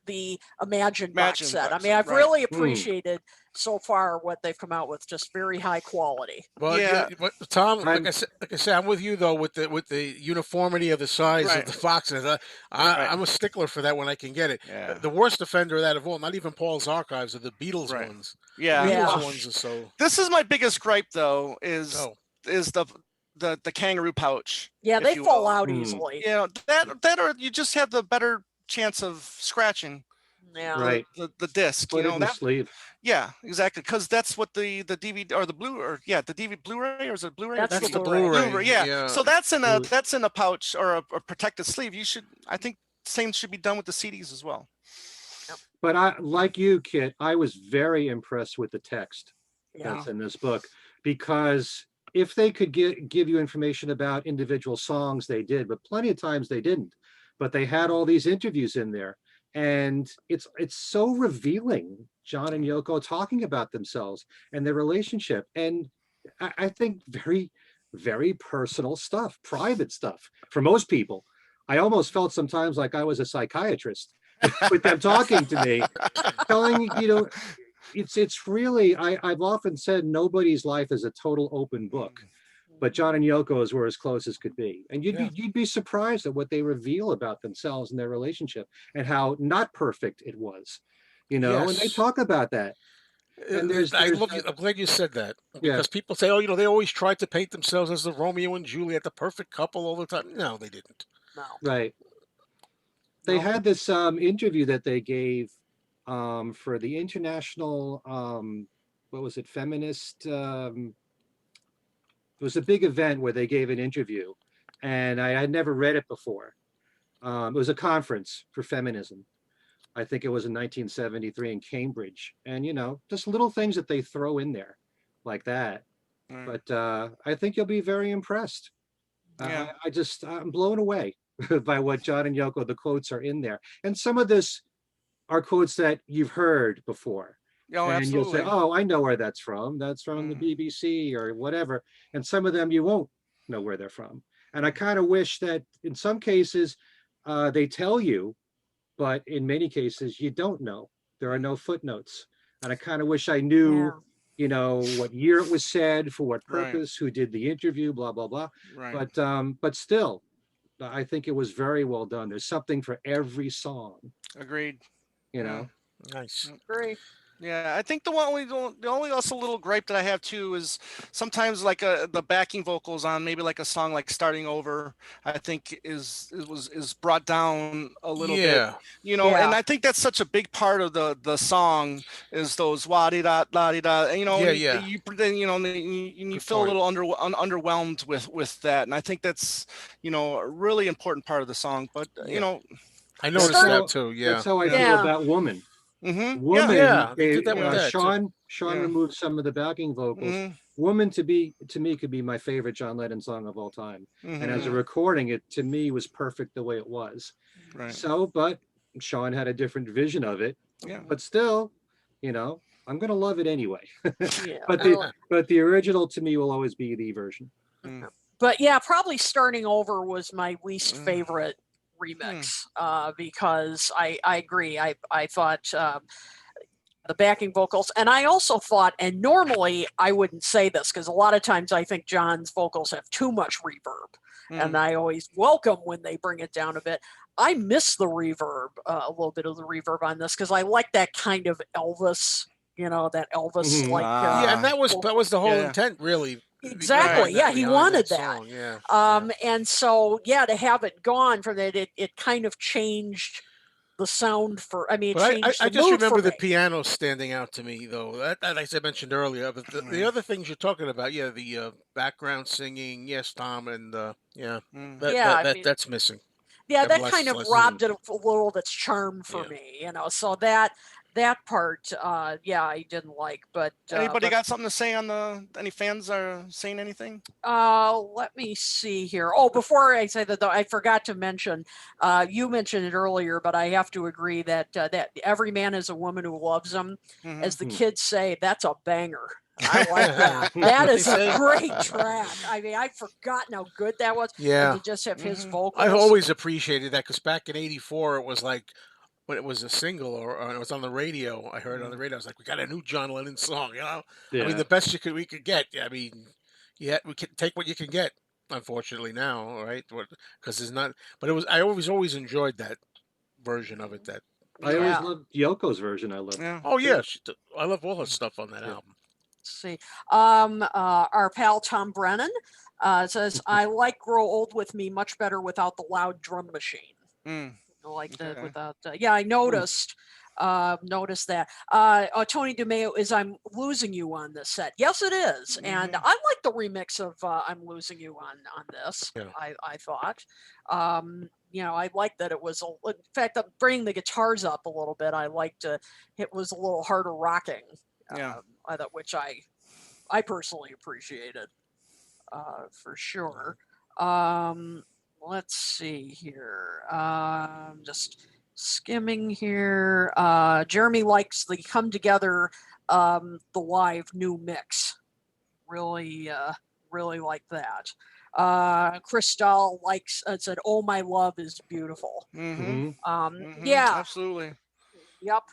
Imagine box set. I mean, I've really appreciated so far what they've come out with. Just very high quality. Well, Yeah. but Tom, like I said, I'm with you though with the uniformity of the size of the boxes. I'm a stickler for that when I can get it. Yeah. The worst offender of that of all, not even Paul's archives, are the Beatles ones. Yeah. The Beatles Yeah. ones are so. This is my biggest gripe though, is the kangaroo pouch. Yeah, if they you fall will. out easily. That or you just have the better chance of scratching Yeah. Right. the disc. Put it in the sleeve. Yeah, exactly. Because that's what the DVD or the the DVD Blu-ray, or is it Blu-ray? That's the Blu-ray. Blu-ray. Yeah. So that's in a pouch or a protected sleeve. I think same should be done with the CDs as well. But I, like you, Kit, I was very impressed with the text Yeah. that's in this book, because if they could give you information about individual songs, they did, but plenty of times they didn't. But they had all these interviews in there, and it's so revealing. John and Yoko talking about themselves and their relationship, and I think very, very personal stuff, private stuff for most people. I almost felt sometimes like I was a psychiatrist with them talking to me, telling it's really, I've often said nobody's life is a total open book, but John and Yoko's were as close as could be. And you'd be surprised at what they reveal about themselves and their relationship and how not perfect it was, and they talk about that. And I'm glad you said that, because people say, oh, they always tried to paint themselves as the Romeo and Juliet, the perfect couple all the time. No, they didn't. No. Right. They had this interview that they gave for the international, what was it, feminist? It was a big event where they gave an interview, and I had never read it before. It was a conference for feminism. I think it was in 1973 in Cambridge, and just little things that they throw in there like that. But I think you'll be very impressed. Yeah. I'm blown away by what John and Yoko, the quotes are in there. And some of this are quotes that you've heard before. Oh, and absolutely. you'll say, oh, I know where that's from. That's from the BBC or whatever. And some of them you won't know where they're from. And I kind of wish that in some cases they tell you, but in many cases you don't know. There are no footnotes. And I kind of wish I knew, what year it was said, for what purpose, who did the interview, blah, blah, blah. Right. But still, I think it was very well done. There's something for every song. Agreed. Know. Nice. Great. Yeah, I think the only also little gripe that I have too is sometimes like the backing vocals on maybe like a song like "Starting Over," I think is brought down a little bit, Yeah. you know, and Yeah. I think that's such a big part of the song is those wah di da la di da, you know, Yeah, and yeah. you Good feel a point. little underwhelmed with that, and I think that's a really important part of the song, but Yeah. I That's noticed Start. that how too. Yeah. that's how I yeah, feel Yeah. about Woman. yeah, Woman, Yeah, they did that with yeah, that too. Sean yeah, removed some of the backing vocals. hmm Woman to me could be my favorite John Lennon song of all time. And as a hmm recording, it to me was perfect the way it was. right, So, but Sean had a different vision of it. yeah. But still, I'm gonna love it anyway. Yeah. but the Well, but the original to me will always be the version. Mm, but yeah, probably Starting Over was my least mm, favorite mm, remix because I agree. I thought the backing vocals, and I also thought, and normally I wouldn't say this because a lot of times I think John's vocals have too much reverb, and mm. I always welcome when they bring it down a bit. I miss the reverb, a little bit of the reverb on this because I like that kind of Elvis, that Elvis Mhm. like. Yeah, and Ah, that was the whole yeah, intent, really, right. Exactly. behind Yeah, he wanted that that. song. Yeah, yeah. And so, yeah, to have it gone from that, it kind of changed the sound I mean, it But changed I the just mood for remember the me. piano standing out to me, though. That as I mentioned earlier, but the Mm, other things you're talking about, yeah, the background singing, yes, Tom, and yeah, mm, Yeah, I mean, that's missing. yeah, Have that kind of less robbed room. it of a little of its charm for Yeah. me. So that part, yeah, I didn't like, Anybody but got something to say on any fans are saying anything? let me see here. Oh, before I say that, though, I forgot to mention. You mentioned it earlier, but I have to agree that every man is a woman who loves him. As Hmm the Hmm. kids say, that's a banger. I like that. That's That what they is a say. great track. I mean, I'd forgotten how good that was, and Yeah, to just have his hmm I've vocals. always appreciated that because back in '84, it was like when it was a single or it was on the radio. I heard it on the radio. I was like, we got a new John Lennon song. I mean, Yeah. the best we could get. I mean, yeah, we can take what you can get. Unfortunately, now, right? Because there's not. But it was. I always enjoyed that version of it. That I always Yeah. loved Yoko's version. I loved Yeah. oh yeah, too. I love all her stuff on that Yeah. album. Let's see. Our pal Tom Brennan says, I like Grow Old With Me much better without the loud drum machine. Mm, I like that okay. without, yeah, I Hmm. noticed that. Tony DeMeo is I'm Losing You on this set. Yes, it is. And hmm I like the remix of I'm Losing You on this, Yeah. I thought. I like that it was, in fact, bringing the guitars up a little bit, I liked it was a little harder rocking, Yeah. I thought, which I personally appreciated for sure. Let's see here. Just skimming here. Jeremy likes the Come Together, the live new mix. Really, really like that. Crystal said, "Oh, my love is beautiful." hmm Hmm. Yeah, Absolutely. yep,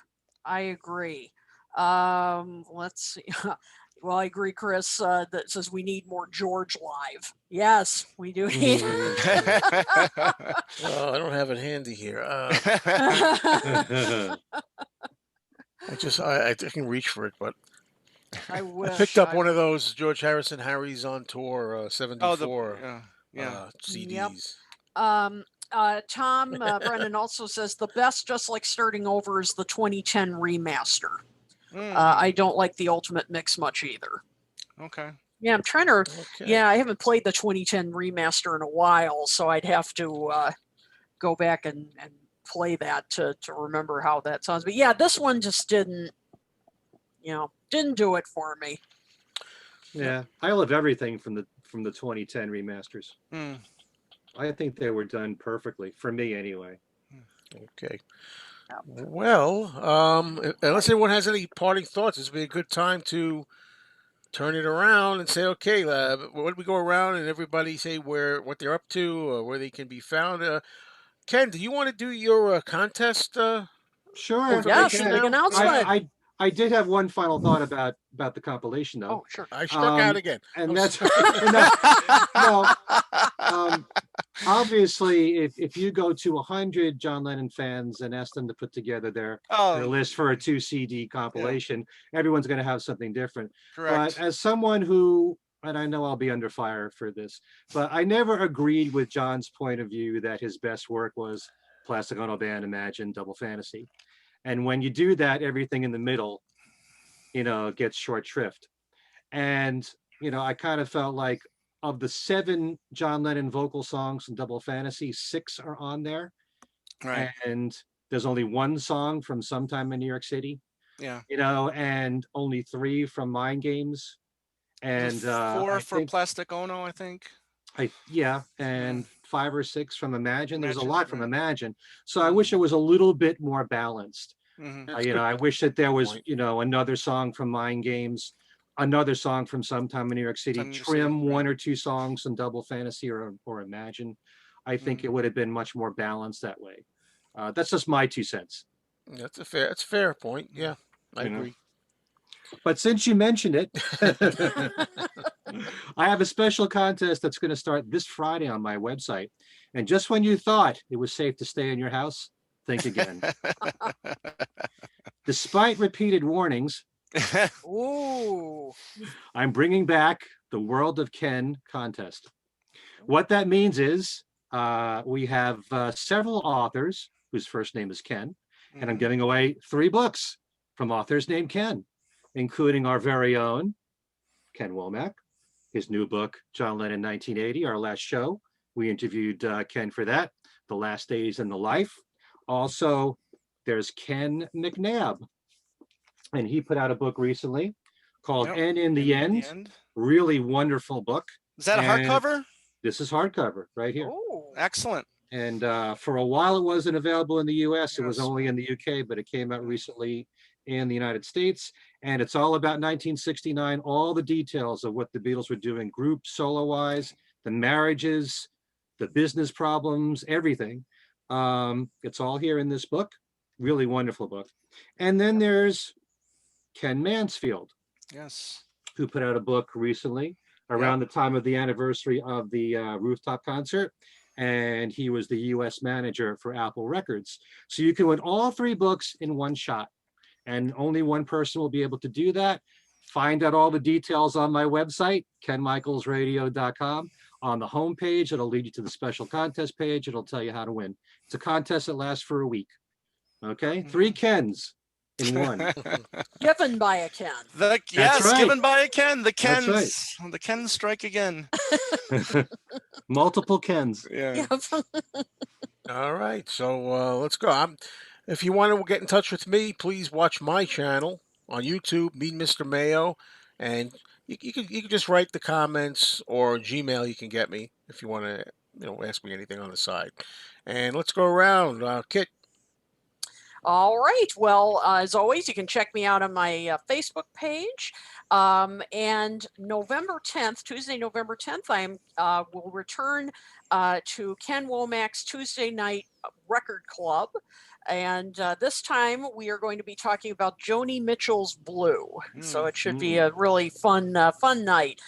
I agree. Let's see. Well, I agree, Chris. That says we need more George live. Yes, we do need. Hmm. Well, I don't have it handy here. I can reach for it, but I I picked wish. up one of those George Harrison Harry's on tour Oh, '74 yeah. Yep. CDs. Tom Brennan also says the best, just like Starting Over, is the 2010 remaster. I Mm, don't like the Ultimate Mix much either. okay. Yeah, I'm trying to. Okay. Yeah, I haven't played the 2010 remaster in a while, so I'd have to go back and play that to remember how that sounds. But yeah, this one just didn't do it for me. Yeah, I love everything from the 2010 remasters. Mm, I think they were done perfectly for me anyway. Okay. Yep. Well, unless anyone has any parting thoughts, this would be a good time to turn it around and say, okay, what we go around and everybody say what they're up to or where they can be found. Ken, do you want to do your contest Sure, I Yes, information the can. big now? announcement. I I did have one final thought about the compilation, though. Oh, sure. I struck out Um, again. and I'm that's sorry. and that, no. Obviously, if you go to 100 John Lennon fans and ask them to put together their Oh, list for a 2 CD compilation, everyone's going to have something different. But correct. as someone who, and I know I'll be under fire for this, but I never agreed with John's point of view that his best work was Plastic Ono Band, Imagine, Double Fantasy. And when you do that, everything in the middle, gets short shrift. And, I kind of felt like of the 7 John Lennon vocal songs in Double Fantasy, 6 are on there. Right. And there's only 1 song from Sometime in New York City, Yeah. and only 3 from Mind Games. And Four I for think, Plastic Ono, I think. yeah, Yeah. and 5 or 6 from Imagine. There's a Imagine, lot from right. Imagine. So I wish it was a little bit more balanced. Mhm. That's a good I wish that there good was, point. another song from Mind Games, another song from Sometime in New York City, Time in New York City, trim right. 1 or 2 songs in Double Fantasy or Imagine. I think it Mhm. would have been much more balanced that way. That's just my 2 cents. That's a fair point. Yeah, I You know. agree. But since you mentioned it, I have a special contest that's going to start this Friday on my website. And just when you thought it was safe to stay in your house, think again. Despite repeated warnings, Ooh. I'm bringing back the World of Ken contest. What that means is we have several authors whose first name is Ken, and I'm Mhm. giving away 3 books from authors named Ken, including our very own Ken Womack, his new book, John Lennon 1980, our last show. We interviewed Ken for that, The Last Days in the Life. Also, there's Ken McNabb, and he put out a book recently called Yep. N in the In the End. end. Really wonderful book. Is that a And hardcover? this is hardcover right here. Oh. Excellent. And for a while, it wasn't available in the US. It was Yes. only in the UK, but it came out recently in the United States. And it's all about 1969, all the details of what the Beatles were doing, group, solo wise, the marriages, the business problems, everything. It's all here in this book. Really wonderful book. And then there's Ken Mansfield, Yes. who put out a book recently around the time of the anniversary of the rooftop concert. And he was the US manager for Apple Records. So you can win all 3 books in one shot. And only one person will be able to do that. Find out all the details on my website, kenmichaelsradio.com. On the homepage, it'll lead you to the special contest page. It'll tell you how to win. It's a contest that lasts for a week. Okay, 3 Kens in one. Given by a Ken. Yes, right. given by a Ken. The That's right. Kens. The Kens strike again. Multiple Kens. Yeah. Yep. All right, so let's go. If you want to get in touch with me, please watch my channel on YouTube, Meet Mr. Mayo, and you can just write the comments or Gmail. You can get me if you want to ask me anything on the side. And let's go around. Kit. All right. Well, as always, you can check me out on my Facebook page. And November 10th, Tuesday, November 10th, I will return to Ken Womack's Tuesday Night Record Club. And this time we are going to be talking about Joni Mitchell's Blue. So it should be a really fun night.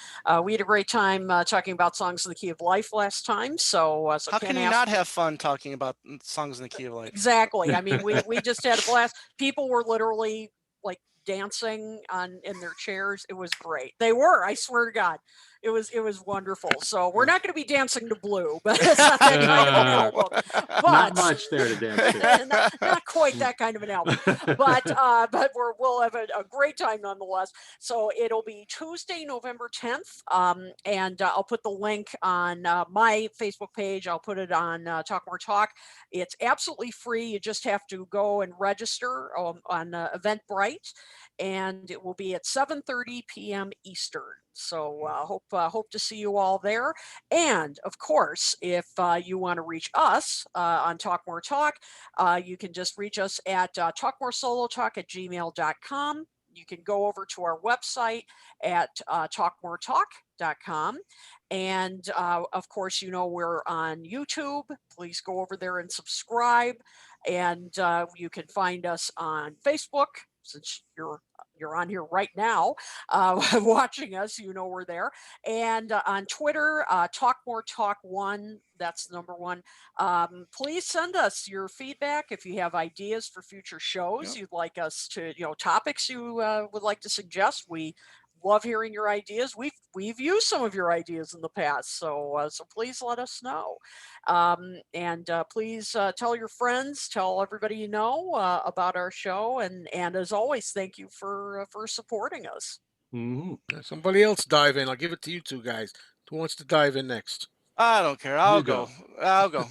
We had a great time talking about songs in the key of life last time. So How Ken can you asked, not have fun talking about songs in the key of life? exactly. I mean, we just had a blast. People were literally like dancing in their chairs. It was great. They were, I swear to God. It was wonderful. So we're not going to be dancing to Blue, but it's not that kind of an album. Not But much there to dance to. not quite that kind of an album. But we'll have a great time nonetheless. So it'll be Tuesday, November 10th, and I'll put the link on my Facebook page. I'll put it on Talk More Talk. It's absolutely free. You just have to go and register on Eventbrite, and it will be at 7:30 p.m. Eastern. So hope to see you all there. And of course, if you want to reach us on Talk More Talk, you can just reach us at talkmoresolotalk@gmail.com. You can go over to our website at talkmoretalk.com. And of course, we're on YouTube. Please go over there and subscribe. And you can find us on Facebook. since you're on here right now, watching us, we're there. And on Twitter, Talk More Talk One. That's the number one. Please send us your feedback if you have ideas for future shows you'd like us to, topics you would like to suggest. We love hearing your ideas. We've used some of your ideas in the past, so please let us know. And please tell your friends, tell everybody you know about our show, and as always, thank you for supporting us. Somebody else dive in. I'll give it to you two guys. Who wants to dive in next? I don't care. I'll go. go.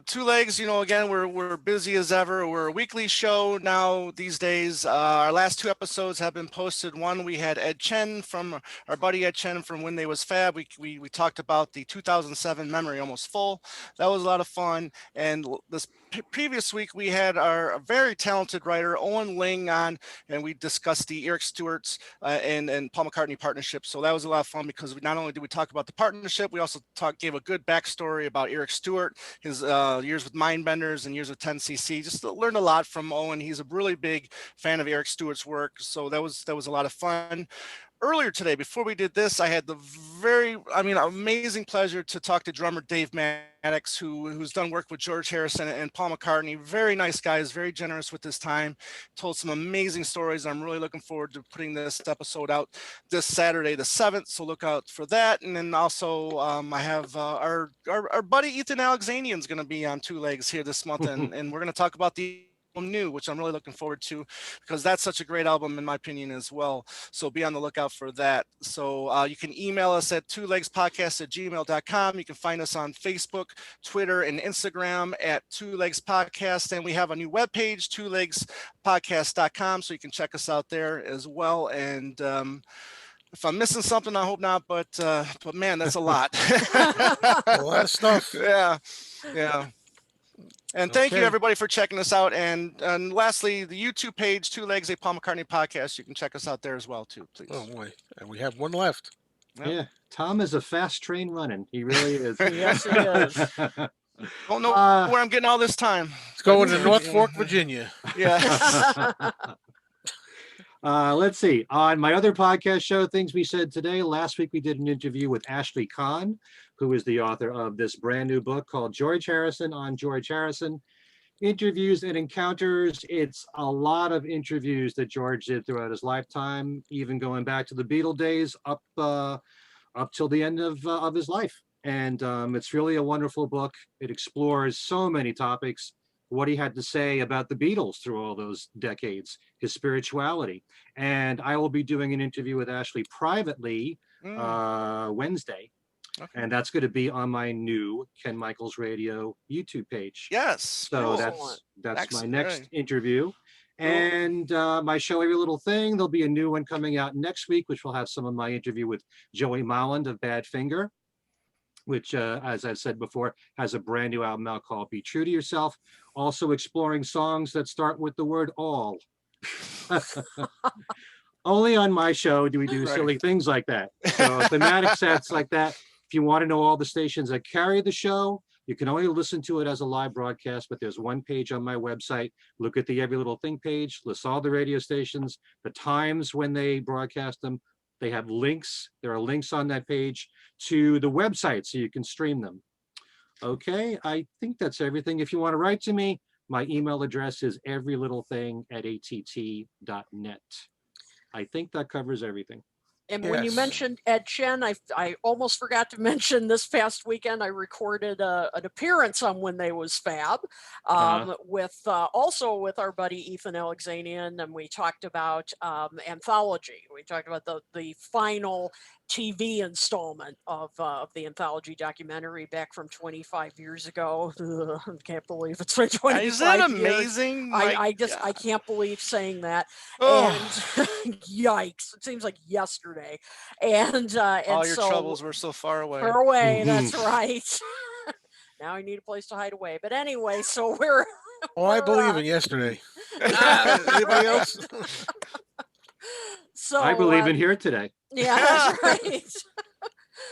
Two Legs, again, we're busy as ever. We're a weekly show now these days. Our last two episodes have been posted. One, we had Ed Chen from our buddy Ed Chen from When They Was Fab. We talked about the 2007 Memory Almost Full. That was a lot of fun. And this previous week, we had our very talented writer Owen Ling on, and we discussed the Eric Stewart's and Paul McCartney partnership. So that was a lot of fun because not only did we talk about the partnership, we also gave a good backstory about Eric Stewart, his years with Mindbenders and years with 10cc. Just learned a lot from Owen. He's a really big fan of Eric Stewart's work, so that was a lot of fun. Earlier today, before we did this, I had the amazing pleasure to talk to drummer Dave Mannix, who's done work with George Harrison and Paul McCartney. Very nice guy, is very generous with his time, told some amazing stories. I'm really looking forward to putting this episode out this Saturday, the 7th, so look out for that. And then also I have our buddy Ethan Alexanian is going to be on Two Legs here this month, and we're going to talk about the New, which I'm really looking forward to because that's such a great album in my opinion as well. So be on the lookout for that. So you can email us at twolegspodcast@gmail.com. You can find us on Facebook, Twitter, and Instagram at Two Legs Podcast. And we have a new webpage, twolegspodcast.com. So you can check us out there as well. And if I'm missing something, I hope not, but man, that's a lot. A lot of stuff. Yeah. And thank you Okay. everybody for checking us out. And lastly, the YouTube page, Two Legs, a Paul McCartney podcast. You can check us out there as well too, please. Oh boy, and we have one left. Yeah, Tom is a fast train running. He really is. Yes, he is. Don't know where I'm getting all this time. It's going to North Fork, Virginia. Yeah. Let's see. On my other podcast show, Things We Said Today, last week we did an interview with Ashley Kahn, who is the author of this brand new book called George Harrison on George Harrison, Interviews and Encounters. It's a lot of interviews that George did throughout his lifetime, even going back to the Beatle days up till the end of his life. And it's really a wonderful book. It explores so many topics, what he had to say about the Beatles through all those decades, his spirituality. And I will be doing an interview with Ashley privately Wednesday. Okay. And that's going to be on my new Ken Michaels Radio YouTube page. Yes. So that's my next interview. And my show, Every Little Thing, there'll be a new one coming out next week, which will have some of my interview with Joey Molland of Badfinger, which, as I've said before, has a brand new album out called Be True to Yourself. Also exploring songs that start with the word all. Only on my show do we do silly things like that. So thematic sets like that. If you want to know all the stations that carry the show, you can only listen to it as a live broadcast, but there's one page on my website. Look at the Every Little Thing page, lists all the radio stations, the times when they broadcast them. They have links. There are links on that page to the website so you can stream them. Okay, I think that's everything. If you want to write to me, my email address is everylittlething@att.net. I think that covers everything. And when you mentioned Ed Chen, I almost forgot to mention this past weekend I recorded an appearance on When They Was Fab with also with our buddy Ethan Alexanian, and we talked about anthology. We talked about the final TV installment of the anthology documentary back from 25 years ago. I can't believe it's been 25 years. Is that amazing? I can't believe saying that. And yikes, it seems like yesterday. And all your troubles were so far away. Far away, that's right. Now I need a place to hide away. But anyway, so we're I believe in yesterday. Anybody else? So I believe in here today. Yeah, that's right.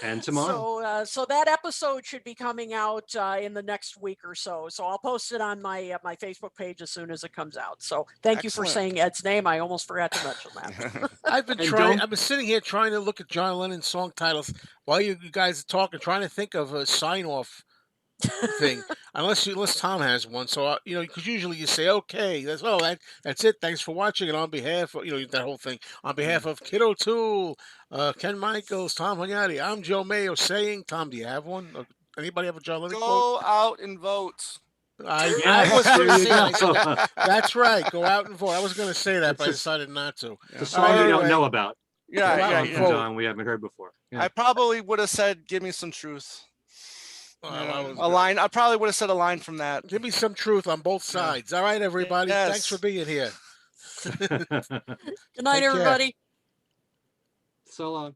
And tomorrow. So that episode should be coming out in the next week or so. So I'll post it on my my Facebook page as soon as it comes out. So thank you for Excellent. saying Ed's name. I almost forgot to mention that. I've been And trying. don't- I've been sitting here trying to look at John Lennon song titles while you guys are talking, trying to think of a sign off thing. Unless Tom has one. So you know, because usually you say, "Okay, that's it. Thanks for watching." And on behalf of that whole thing, on behalf of Kid O'Toole, Ken Michaels, Tom Hunyadi, I'm Joe Mayo saying, Tom, do you have one? Anybody have a John Lennon quote? Go out and vote. I Yes, was going to there you say that. I said go. that. That's right. Go out and vote. I was going to say that, but I It's a- decided not to. It's a song you don't Anyway. know about. Yeah, Go out yeah, and From yeah. vote. John we haven't heard before. Yeah. I probably would have said, "Give me some truth." Well, You know, I was a line. I probably would have said a line from that. Give me some truth on both sides. All right, everybody. Yes. Thanks for being here. Good night, Take care. everybody. So long.